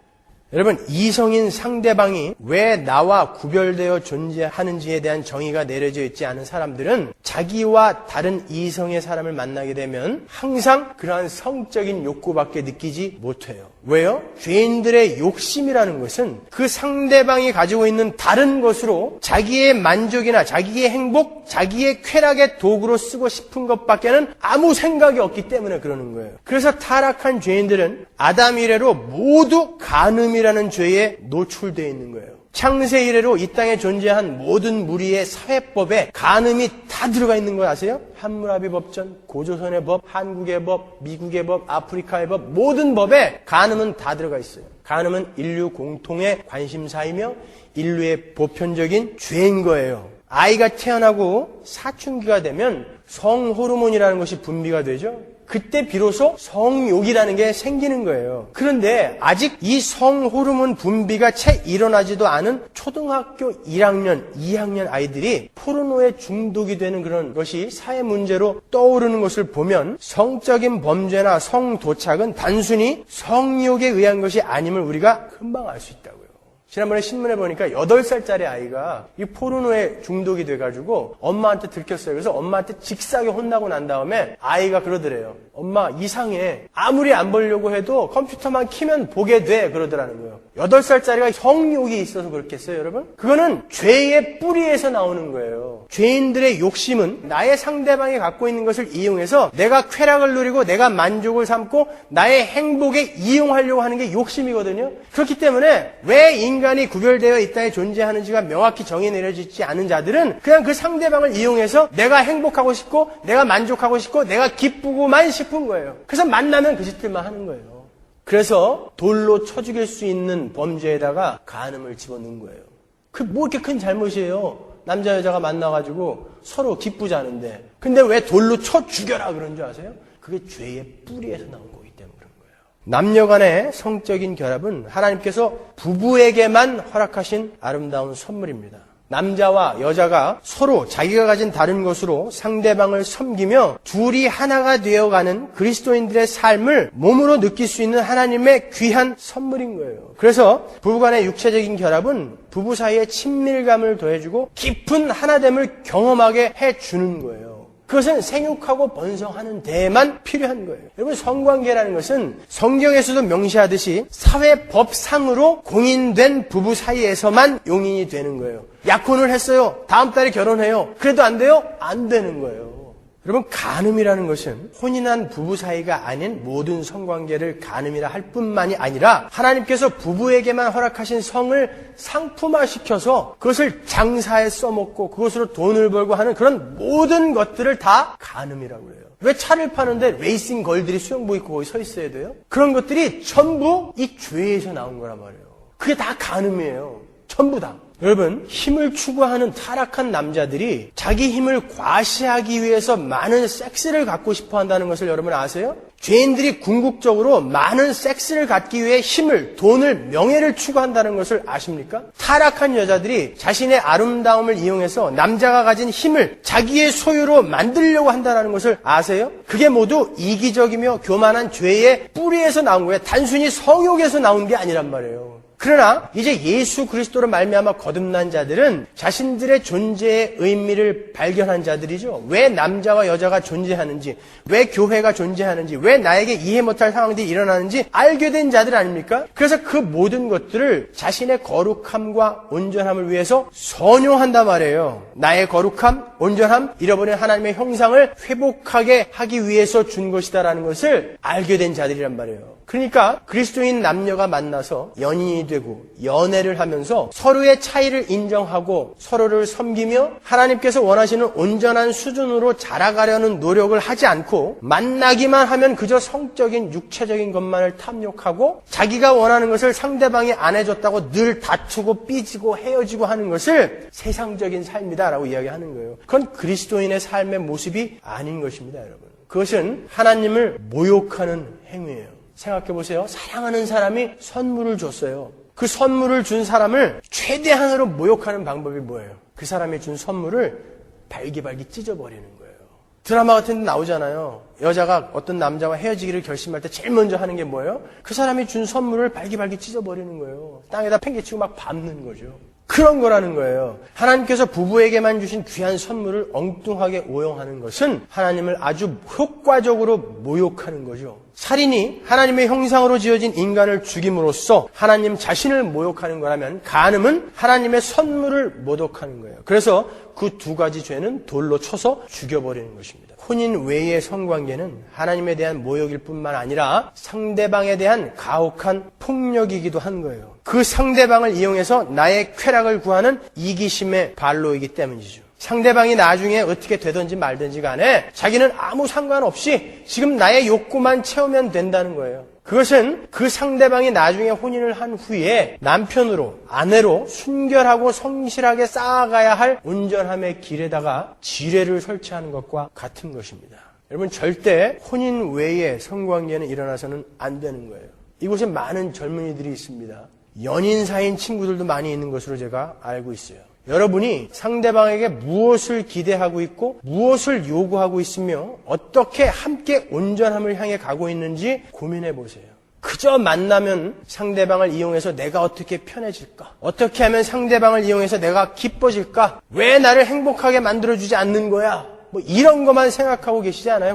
여러분, 이성인 상대방이 왜 나와 구별되어 존재하는지에 대한 정의가 내려져 있지 않은 사람들은 자기와 다른 이성의 사람을 만나게 되면 항상 그러한 성적인 욕구밖에 느끼지 못해요. 왜요? 죄인들의 욕심이라는 것은 그 상대방이 가지고 있는 다른 것으로 자기의 만족이나 자기의 행복, 자기의 쾌락의 도구로 쓰고 싶은 것밖에는 아무 생각이 없기 때문에 그러는 거예요. 그래서 타락한 죄인들은 아담 이래로 모두 간음이라는 죄에 노출되어 있는 거예요. 창세 이래로 이 땅에 존재한 모든 무리의 사회법에 간음이 다 들어가 있는 거 아세요? 함무라비 법전, 고조선의 법, 한국의 법, 미국의 법, 아프리카의 법, 모든 법에 간음은 다 들어가 있어요. 간음은 인류 공통의 관심사이며 인류의 보편적인 죄인 거예요. 아이가 태어나고 사춘기가 되면 성호르몬이라는 것이 분비가 되죠. 그때 비로소 성욕이라는 게 생기는 거예요. 그런데 아직 이 성호르몬 분비가 채 일어나지도 않은 초등학교 1학년, 2학년 아이들이 포르노에 중독이 되는 그런 것이 사회 문제로 떠오르는 것을 보면 성적인 범죄나 성도착은 단순히 성욕에 의한 것이 아님을 우리가 금방 알 수 있다고요. 지난번에 신문에 보니까 8살짜리 아이가 이 포르노에 중독이 돼가지고 엄마한테 들켰어요. 그래서 엄마한테 직사게 혼나고 난 다음에 아이가 그러더래요. 엄마 이상해. 아무리 안 보려고 해도 컴퓨터만 키면 보게 돼. 그러더라는 거예요. 8살짜리가 성욕이 있어서 그렇겠어요, 여러분? 그거는 죄의 뿌리에서 나오는 거예요. 죄인들의 욕심은 나의 상대방이 갖고 있는 것을 이용해서 내가 쾌락을 누리고 내가 만족을 삼고 나의 행복에 이용하려고 하는 게 욕심이거든요. 그렇기 때문에 왜 인간이 구별되어 이 땅에 존재하는지가 명확히 정의 내려지지 않은 자들은 그냥 그 상대방을 이용해서 내가 행복하고 싶고 내가 만족하고 싶고 내가 기쁘고만 싶은 거예요. 그래서 만나면 그 짓들만 하는 거예요. 그래서 돌로 쳐 죽일 수 있는 범죄에다가 간음을 집어넣은 거예요. 그 뭐 이렇게 큰 잘못이에요. 남자 여자가 만나가지고 서로 기쁘지 않은데 근데 왜 돌로 쳐 죽여라 그런 줄 아세요? 그게 죄의 뿌리에서 나온 거기 때문에 그런 거예요. 남녀 간의 성적인 결합은 하나님께서 부부에게만 허락하신 아름다운 선물입니다. 남자와 여자가 서로 자기가 가진 다른 것으로 상대방을 섬기며 둘이 하나가 되어가는 그리스도인들의 삶을 몸으로 느낄 수 있는 하나님의 귀한 선물인 거예요. 그래서 부부간의 육체적인 결합은 부부 사이의 친밀감을 더해주고 깊은 하나됨을 경험하게 해주는 거예요. 그것은 생육하고 번성하는 데에만 필요한 거예요. 여러분, 성관계라는 것은 성경에서도 명시하듯이 사회법상으로 공인된 부부 사이에서만 용인이 되는 거예요. 약혼을 했어요. 다음 달에 결혼해요. 그래도 안 돼요? 안 되는 거예요. 여러분, 간음이라는 것은 혼인한 부부 사이가 아닌 모든 성관계를 간음이라 할 뿐만이 아니라 하나님께서 부부에게만 허락하신 성을 상품화시켜서 그것을 장사에 써먹고 그것으로 돈을 벌고 하는 그런 모든 것들을 다 간음이라고 해요. 왜 차를 파는데 레이싱 걸들이 수영복 입고 거기 서 있어야 돼요? 그런 것들이 전부 이 죄에서 나온 거란 말이에요. 그게 다 간음이에요. 전부 다. 여러분, 힘을 추구하는 타락한 남자들이 자기 힘을 과시하기 위해서 많은 섹스를 갖고 싶어 한다는 것을 여러분 아세요? 죄인들이 궁극적으로 많은 섹스를 갖기 위해 힘을, 돈을, 명예를 추구한다는 것을 아십니까? 타락한 여자들이 자신의 아름다움을 이용해서 남자가 가진 힘을 자기의 소유로 만들려고 한다는 것을 아세요? 그게 모두 이기적이며 교만한 죄의 뿌리에서 나온 거예요. 단순히 성욕에서 나온 게 아니란 말이에요. 그러나 이제 예수 그리스도로 말미암아 거듭난 자들은 자신들의 존재의 의미를 발견한 자들이죠. 왜 남자와 여자가 존재하는지, 왜 교회가 존재하는지, 왜 나에게 이해 못할 상황들이 일어나는지 알게 된 자들 아닙니까? 그래서 그 모든 것들을 자신의 거룩함과 온전함을 위해서 선용한단 말이에요. 나의 거룩함, 온전함, 잃어버린 하나님의 형상을 회복하게 하기 위해서 준 것이다라는 것을 알게 된 자들이란 말이에요. 그러니까 그리스도인 남녀가 만나서 연인이 되고 연애를 하면서 서로의 차이를 인정하고 서로를 섬기며 하나님께서 원하시는 온전한 수준으로 자라가려는 노력을 하지 않고 만나기만 하면 그저 성적인 육체적인 것만을 탐욕하고 자기가 원하는 것을 상대방이 안 해줬다고 늘 다투고 삐지고 헤어지고 하는 것을 세상적인 삶이다라고 이야기하는 거예요. 그건 그리스도인의 삶의 모습이 아닌 것입니다, 여러분. 그것은 하나님을 모욕하는 행위예요. 생각해보세요. 사랑하는 사람이 선물을 줬어요. 그 선물을 준 사람을 최대한으로 모욕하는 방법이 뭐예요? 그 사람이 준 선물을 발기발기 찢어버리는 거예요. 드라마 같은 데 나오잖아요. 여자가 어떤 남자와 헤어지기를 결심할 때 제일 먼저 하는 게 뭐예요? 그 사람이 준 선물을 발기발기 찢어버리는 거예요. 땅에다 팽개치고 막 밟는 거죠. 그런 거라는 거예요. 하나님께서 부부에게만 주신 귀한 선물을 엉뚱하게 오용하는 것은 하나님을 아주 효과적으로 모욕하는 거죠. 살인이 하나님의 형상으로 지어진 인간을 죽임으로써 하나님 자신을 모욕하는 거라면 간음은 하나님의 선물을 모독하는 거예요. 그래서 그 두 가지 죄는 돌로 쳐서 죽여버리는 것입니다. 혼인 외의 성관계는 하나님에 대한 모욕일 뿐만 아니라 상대방에 대한 가혹한 폭력이기도 한 거예요. 그 상대방을 이용해서 나의 쾌락을 구하는 이기심의 발로이기 때문이죠. 상대방이 나중에 어떻게 되든지 말든지 간에 자기는 아무 상관없이 지금 나의 욕구만 채우면 된다는 거예요. 그것은 그 상대방이 나중에 혼인을 한 후에 남편으로, 아내로 순결하고 성실하게 쌓아가야 할 온전함의 길에다가 지뢰를 설치하는 것과 같은 것입니다. 여러분, 절대 혼인 외의 성관계는 일어나서는 안 되는 거예요. 이곳에 많은 젊은이들이 있습니다. 연인 사이인 친구들도 많이 있는 것으로 제가 알고 있어요. 여러분이 상대방에게 무엇을 기대하고 있고 무엇을 요구하고 있으며 어떻게 함께 온전함을 향해 가고 있는지 고민해 보세요. 그저 만나면 상대방을 이용해서 내가 어떻게 편해질까? 어떻게 하면 상대방을 이용해서 내가 기뻐질까? 왜 나를 행복하게 만들어주지 않는 거야? 뭐 이런 것만 생각하고 계시지 않아요,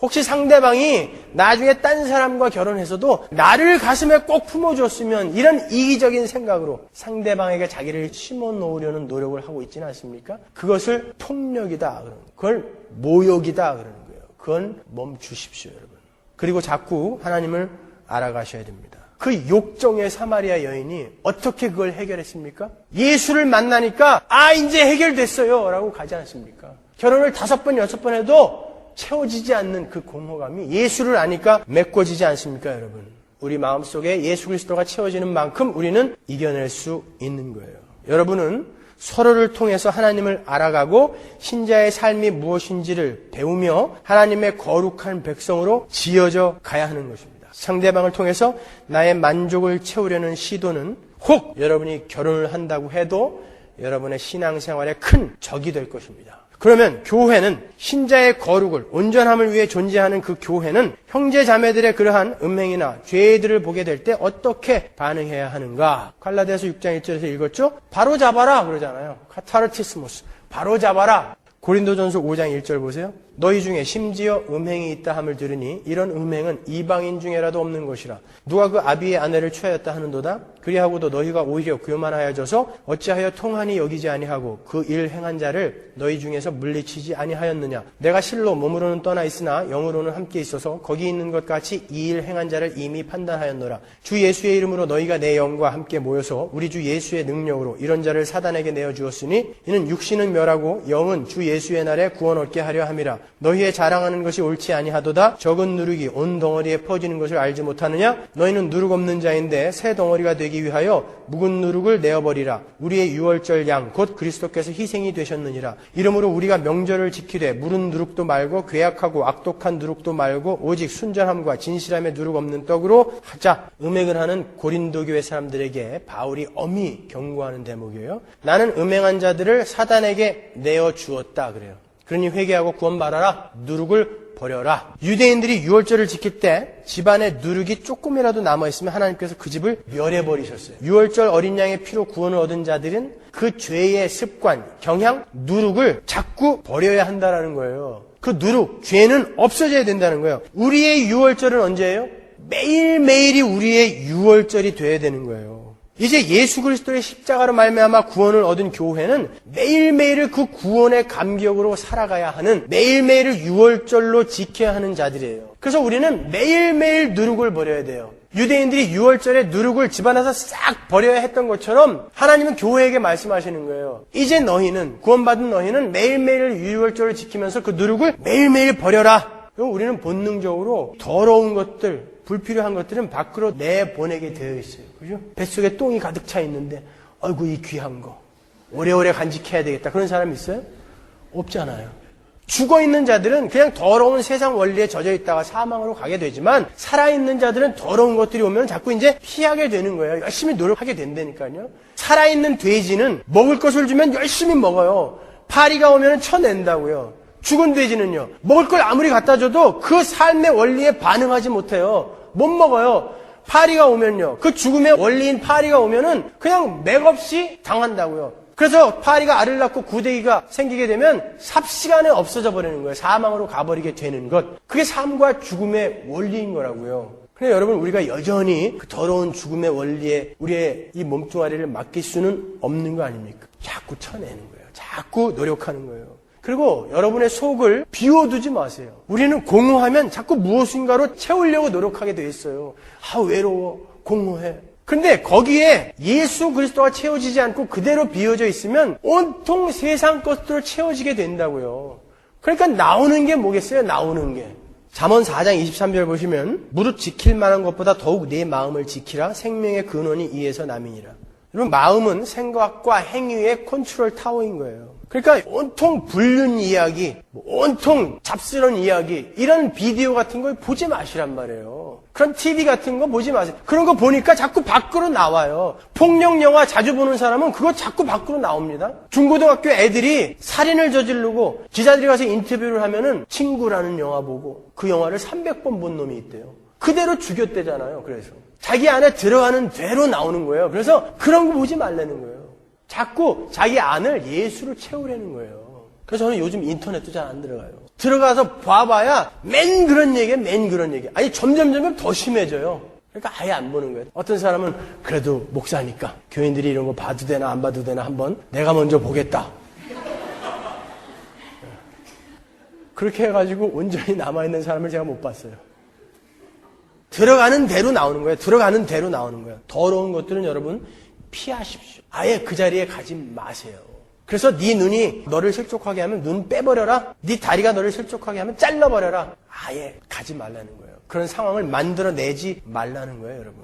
혹시 상대방이 나중에 딴 사람과 결혼해서도 나를 가슴에 꼭 품어줬으면 이런 이기적인 생각으로 상대방에게 자기를 심어놓으려는 노력을 하고 있지는 않습니까? 그것을 폭력이다 그러는 거예요. 그걸 모욕이다 그러는 거예요. 그건 멈추십시오, 여러분. 그리고 자꾸 하나님을 알아가셔야 됩니다. 그 욕정의 사마리아 여인이 어떻게 그걸 해결했습니까? 예수를 만나니까 이제 해결됐어요 라고 가지 않습니까? 결혼을 5번, 6번 해도 채워지지 않는 그 공허감이 예수를 아니까 메꿔지지 않습니까, 여러분? 우리 마음속에 예수 그리스도가 채워지는 만큼 우리는 이겨낼 수 있는 거예요. 여러분은 서로를 통해서 하나님을 알아가고 신자의 삶이 무엇인지를 배우며 하나님의 거룩한 백성으로 지어져 가야 하는 것입니다. 상대방을 통해서 나의 만족을 채우려는 시도는 혹 여러분이 결혼을 한다고 해도 여러분의 신앙생활에 큰 적이 될 것입니다. 그러면 교회는 신자의 거룩을, 온전함을 위해 존재하는 그 교회는 형제 자매들의 그러한 음행이나 죄들을 보게 될 때 어떻게 반응해야 하는가? 갈라디아서 6장 1절에서 읽었죠? 바로 잡아라 그러잖아요. 카타르티스모스. 바로 잡아라. 고린도전서 5장 1절 보세요. 너희 중에 심지어 음행이 있다 함을 들으니 이런 음행은 이방인 중에라도 없는 것이라. 누가 그 아비의 아내를 취하였다 하는도다. 그리하고도 너희가 오히려 교만하여져서 어찌하여 통한이 여기지 아니하고 그 일 행한 자를 너희 중에서 물리치지 아니하였느냐. 내가 실로 몸으로는 떠나 있으나 영으로는 함께 있어서 거기 있는 것 같이 이 일 행한 자를 이미 판단하였노라. 주 예수의 이름으로 너희가 내 영과 함께 모여서 우리 주 예수의 능력으로 이런 자를 사단에게 내어주었으니 이는 육신은 멸하고 영은 주 예수의 날에 구원 얻게 하려 함이라. 너희의 자랑하는 것이 옳지 아니하도다. 적은 누룩이 온 덩어리에 퍼지는 것을 알지 못하느냐. 너희는 누룩 없는 자인데 새 덩어리가 되기 위하여 묵은 누룩을 내어버리라. 우리의 유월절 양 곧 그리스도께서 희생이 되셨느니라. 이러므로 우리가 명절을 지키되 무른 누룩도 말고 괴악하고 악독한 누룩도 말고 오직 순전함과 진실함의 누룩 없는 떡으로 하자. 음행을 하는 고린도 교회 사람들에게 바울이 엄히 경고하는 대목이에요. 나는 음행한 자들을 사단에게 내어주었다 그래요. 그러니 회개하고 구원받아라. 누룩을 버려라. 유대인들이 유월절을 지킬 때 집안에 누룩이 조금이라도 남아있으면 하나님께서 그 집을 멸해버리셨어요. 유월절 어린 양의 피로 구원을 얻은 자들은 그 죄의 습관, 경향, 누룩을 자꾸 버려야 한다는 거예요. 그 누룩, 죄는 없어져야 된다는 거예요. 우리의 유월절은 언제예요? 매일매일이 우리의 유월절이 돼야 되는 거예요. 이제 예수 그리스도의 십자가로 말미암아 구원을 얻은 교회는 매일매일을 그 구원의 감격으로 살아가야 하는, 매일매일을 유월절로 지켜야 하는 자들이에요. 그래서 우리는 매일매일 누룩을 버려야 돼요. 유대인들이 유월절에 누룩을 집안에서 싹 버려야 했던 것처럼 하나님은 교회에게 말씀하시는 거예요. 이제 너희는, 구원받은 너희는 매일매일 유월절을 지키면서 그 누룩을 매일매일 버려라. 그럼 우리는 본능적으로 더러운 것들, 불필요한 것들은 밖으로 내보내게 되어 있어요. 그죠? 뱃속에 똥이 가득 차 있는데, 아이고, 이 귀한 거. 오래오래 간직해야 되겠다. 그런 사람 있어요? 없잖아요. 죽어있는 자들은 그냥 더러운 세상 원리에 젖어 있다가 사망으로 가게 되지만, 살아있는 자들은 더러운 것들이 오면 자꾸 이제 피하게 되는 거예요. 열심히 노력하게 된다니까요. 살아있는 돼지는 먹을 것을 주면 열심히 먹어요. 파리가 오면 쳐낸다고요. 죽은 돼지는요, 먹을 걸 아무리 갖다 줘도 그 삶의 원리에 반응하지 못해요. 못 먹어요. 파리가 오면요, 그 죽음의 원리인 파리가 오면은 그냥 맥없이 당한다고요. 그래서 파리가 알을 낳고 구데기가 생기게 되면 삽시간에 없어져 버리는 거예요. 사망으로 가버리게 되는 것. 그게 삶과 죽음의 원리인 거라고요. 그런데 여러분, 우리가 여전히 그 더러운 죽음의 원리에 우리의 이 몸뚱아리를 맡길 수는 없는 거 아닙니까? 자꾸 쳐내는 거예요. 자꾸 노력하는 거예요. 그리고 여러분의 속을 비워두지 마세요. 우리는 공허하면 자꾸 무엇인가로 채우려고 노력하게 돼 있어요. 아, 외로워, 공허해. 근데 거기에 예수 그리스도가 채워지지 않고 그대로 비워져 있으면 온통 세상 것들로 채워지게 된다고요. 그러니까 나오는 게 뭐겠어요? 나오는 게. 잠언 4장 23절 보시면 무릇 지킬 만한 것보다 더욱 내 마음을 지키라. 생명의 근원이 이에서 남이니라. 여러분, 마음은 생각과 행위의 컨트롤 타워인 거예요. 그러니까 온통 불륜 이야기, 온통 잡스러운 이야기, 이런 비디오 같은 거 보지 마시란 말이에요. 그런 TV 같은 거 보지 마세요. 그런 거 보니까 자꾸 밖으로 나와요. 폭력 영화 자주 보는 사람은 그거 자꾸 밖으로 나옵니다. 중고등학교 애들이 살인을 저지르고 기자들이 가서 인터뷰를 하면은 친구라는 영화 보고 그 영화를 300번 본 놈이 있대요. 그대로 죽였대잖아요. 그래서 자기 안에 들어가는 대로 나오는 거예요. 그래서 그런 거 보지 말라는 거예요. 자꾸 자기 안을 예수로 채우려는 거예요. 그래서 저는 요즘 인터넷도 잘 안 들어가요. 들어가서 봐봐야 맨 그런 얘기야, 맨 그런 얘기. 아니, 점점 더 심해져요. 그러니까 아예 안 보는 거예요. 어떤 사람은 그래도 목사니까 교인들이 이런 거 봐도 되나 안 봐도 되나 한번 내가 먼저 보겠다. 그렇게 해가지고 온전히 남아있는 사람을 제가 못 봤어요. 들어가는 대로 나오는 거예요. 들어가는 대로 나오는 거예요. 더러운 것들은 여러분 피하십시오. 아예 그 자리에 가지 마세요. 그래서 네 눈이 너를 실족하게 하면 눈 빼버려라. 네 다리가 너를 실족하게 하면 잘라버려라. 아예 가지 말라는 거예요. 그런 상황을 만들어내지 말라는 거예요, 여러분.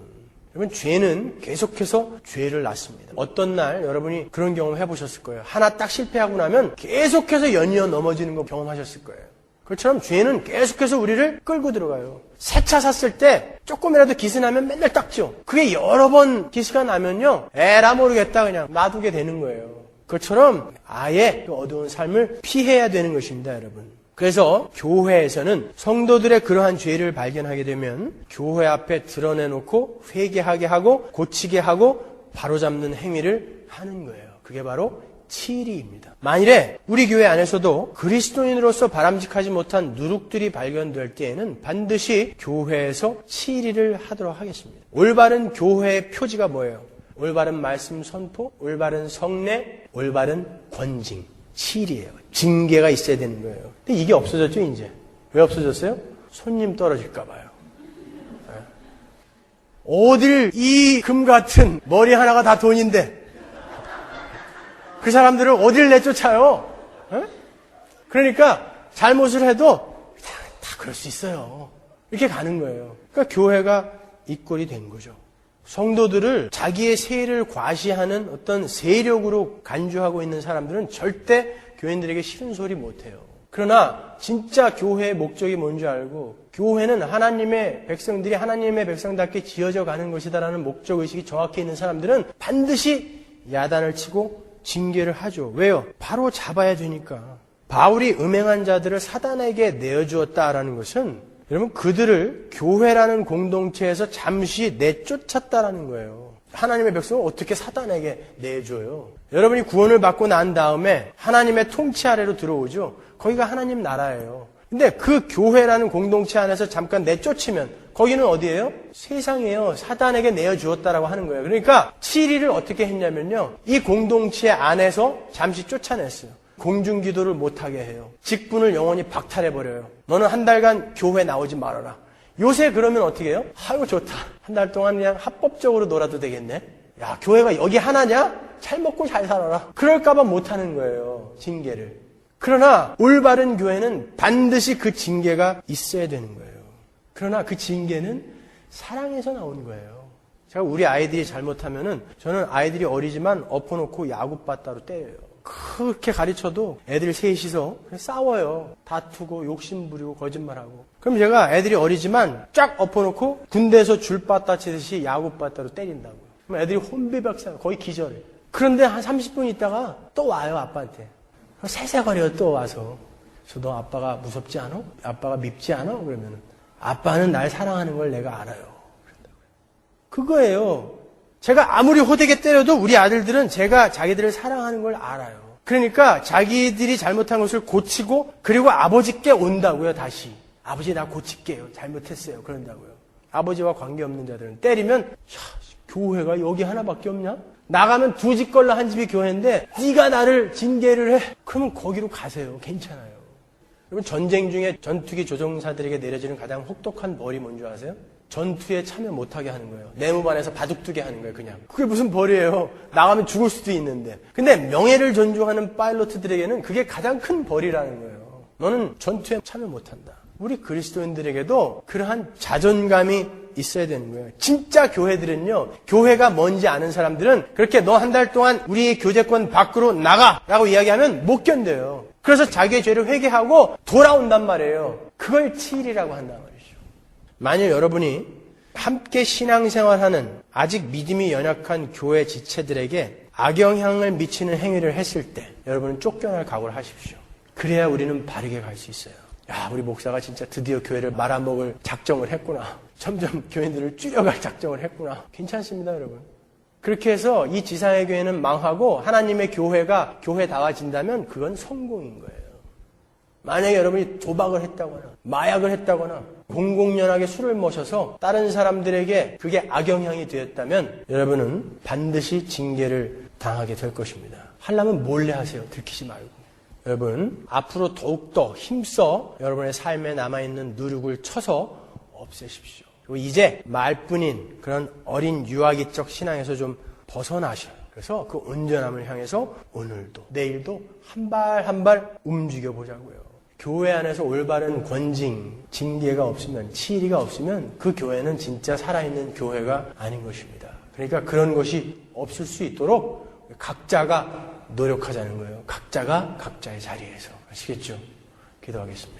여러분, 죄는 계속해서 죄를 낳습니다. 어떤 날 여러분이 그런 경험 해보셨을 거예요. 하나 딱 실패하고 나면 계속해서 연이어 넘어지는 거 경험하셨을 거예요. 그렇처럼 죄는 계속해서 우리를 끌고 들어가요. 새 차 샀을 때 조금이라도 기스 나면 맨날 닦죠. 그게 여러 번 기스가 나면요, 에라 모르겠다 그냥 놔두게 되는 거예요. 그것처럼 아예 그 어두운 삶을 피해야 되는 것입니다, 여러분. 그래서 교회에서는 성도들의 그러한 죄를 발견하게 되면 교회 앞에 드러내놓고 회개하게 하고 고치게 하고 바로잡는 행위를 하는 거예요. 그게 바로 치리입니다. 만일에 우리 교회 안에서도 그리스도인으로서 바람직하지 못한 누룩들이 발견될 때에는 반드시 교회에서 치리를 하도록 하겠습니다. 올바른 교회의 표지가 뭐예요? 올바른 말씀 선포, 올바른 성례, 올바른 권징, 치리예요. 징계가 있어야 되는 거예요. 근데 이게 없어졌죠, 이제. 왜 없어졌어요? 손님 떨어질까 봐요. 어딜 이 금 같은 머리 하나가 다 돈인데 그 사람들을 어딜 내쫓아요? 그러니까 잘못을 해도 다 그럴 수 있어요. 이렇게 가는 거예요. 그러니까 교회가 이 꼴이 된 거죠. 성도들을 자기의 세를 과시하는 어떤 세력으로 간주하고 있는 사람들은 절대 교인들에게 싫은 소리 못해요. 그러나 진짜 교회의 목적이 뭔지 알고 교회는 하나님의 백성들이 하나님의 백성답게 지어져 가는 것이다라는 목적의식이 정확히 있는 사람들은 반드시 야단을 치고 징계를 하죠. 왜요? 바로 잡아야 되니까. 바울이 음행한 자들을 사단에게 내어주었다라는 것은 여러분 그들을 교회라는 공동체에서 잠시 내쫓았다라는 거예요. 하나님의 백성을 어떻게 사단에게 내줘요? 여러분이 구원을 받고 난 다음에 하나님의 통치 아래로 들어오죠. 거기가 하나님 나라예요. 근데 그 교회라는 공동체 안에서 잠깐 내쫓으면 거기는 어디예요? 세상이에요. 사단에게 내어주었다라고 하는 거예요. 그러니까 치리를 어떻게 했냐면요. 이 공동체 안에서 잠시 쫓아냈어요. 공중기도를 못하게 해요. 직분을 영원히 박탈해버려요. 너는 한 달간 교회 나오지 말아라. 요새 그러면 어떻게 해요? 아이고 좋다. 한 달 동안 그냥 합법적으로 놀아도 되겠네. 야, 교회가 여기 하나냐? 잘 먹고 잘 살아라. 그럴까봐 못하는 거예요. 징계를. 그러나 올바른 교회는 반드시 그 징계가 있어야 되는 거예요. 그러나 그 징계는 사랑에서 나오는 거예요. 제가 우리 아이들이 잘못하면은 저는 아이들이 어리지만 엎어놓고 야구바따로 때려요. 그렇게 가르쳐도 애들 셋이서 싸워요. 다투고 욕심부리고 거짓말하고. 그럼 제가 애들이 어리지만 쫙 엎어놓고 군대에서 줄바따 치듯이 야구바따로 때린다고요. 그럼 애들이 혼비백산 거의 기절해. 그런데 한 30분 있다가 또 와요 아빠한테. 새새거려 또 와서. 그래서 너 아빠가 무섭지 않아? 아빠가 밉지 않아? 그러면은 아빠는 날 사랑하는 걸 내가 알아요. 그거예요. 제가 아무리 호되게 때려도 우리 아들들은 제가 자기들을 사랑하는 걸 알아요. 그러니까 자기들이 잘못한 것을 고치고 그리고 아버지께 온다고요. 다시. 아버지 나 고칠게요. 잘못했어요. 그런다고요. 아버지와 관계없는 자들은 때리면 야, 교회가 여기 하나밖에 없냐? 나가면 두 집 걸러 한 집이 교회인데 네가 나를 징계를 해. 그러면 거기로 가세요. 괜찮아요. 여러분 전쟁 중에 전투기 조종사들에게 내려지는 가장 혹독한 벌이 뭔지 아세요? 전투에 참여 못하게 하는 거예요. 내무반에서 바둑두게 하는 거예요. 그냥. 그게 무슨 벌이에요. 나가면 죽을 수도 있는데. 근데 명예를 존중하는 파일럿들에게는 그게 가장 큰 벌이라는 거예요. 너는 전투에 참여 못한다. 우리 그리스도인들에게도 그러한 자존감이 있어야 되는 거예요. 진짜 교회들은요. 교회가 뭔지 아는 사람들은 그렇게 너 한 달 동안 우리 교제권 밖으로 나가라고 이야기하면 못 견뎌요. 그래서 자기의 죄를 회개하고 돌아온단 말이에요. 그걸 치일이라고 한단 말이죠. 만일 여러분이 함께 신앙생활하는 아직 믿음이 연약한 교회 지체들에게 악영향을 미치는 행위를 했을 때 여러분은 쫓겨날 각오를 하십시오. 그래야 우리는 바르게 갈 수 있어요. 야, 우리 목사가 진짜 드디어 교회를 말아먹을 작정을 했구나. 점점 교인들을 줄여갈 작정을 했구나. 괜찮습니다, 여러분. 그렇게 해서 이 지상의 교회는 망하고 하나님의 교회가 교회다워진다면 그건 성공인 거예요. 만약에 여러분이 도박을 했다거나 마약을 했다거나 공공연하게 술을 마셔서 다른 사람들에게 그게 악영향이 되었다면 여러분은 반드시 징계를 당하게 될 것입니다. 하려면 몰래 하세요. 들키지 말고. 여러분 앞으로 더욱더 힘써 여러분의 삶에 남아있는 누룩을 쳐서 없애십시오. 그리고 이제 말뿐인 그런 어린 유아기적 신앙에서 좀 벗어나셔요. 그래서 그 온전함을 향해서 오늘도 내일도 한 발 한 발 움직여 보자고요. 교회 안에서 올바른 권징, 징계가 없으면, 치리가 없으면 그 교회는 진짜 살아있는 교회가 아닌 것입니다. 그러니까 그런 것이 없을 수 있도록 각자가 노력하자는 거예요. 각자가 각자의 자리에서. 아시겠죠? 기도하겠습니다.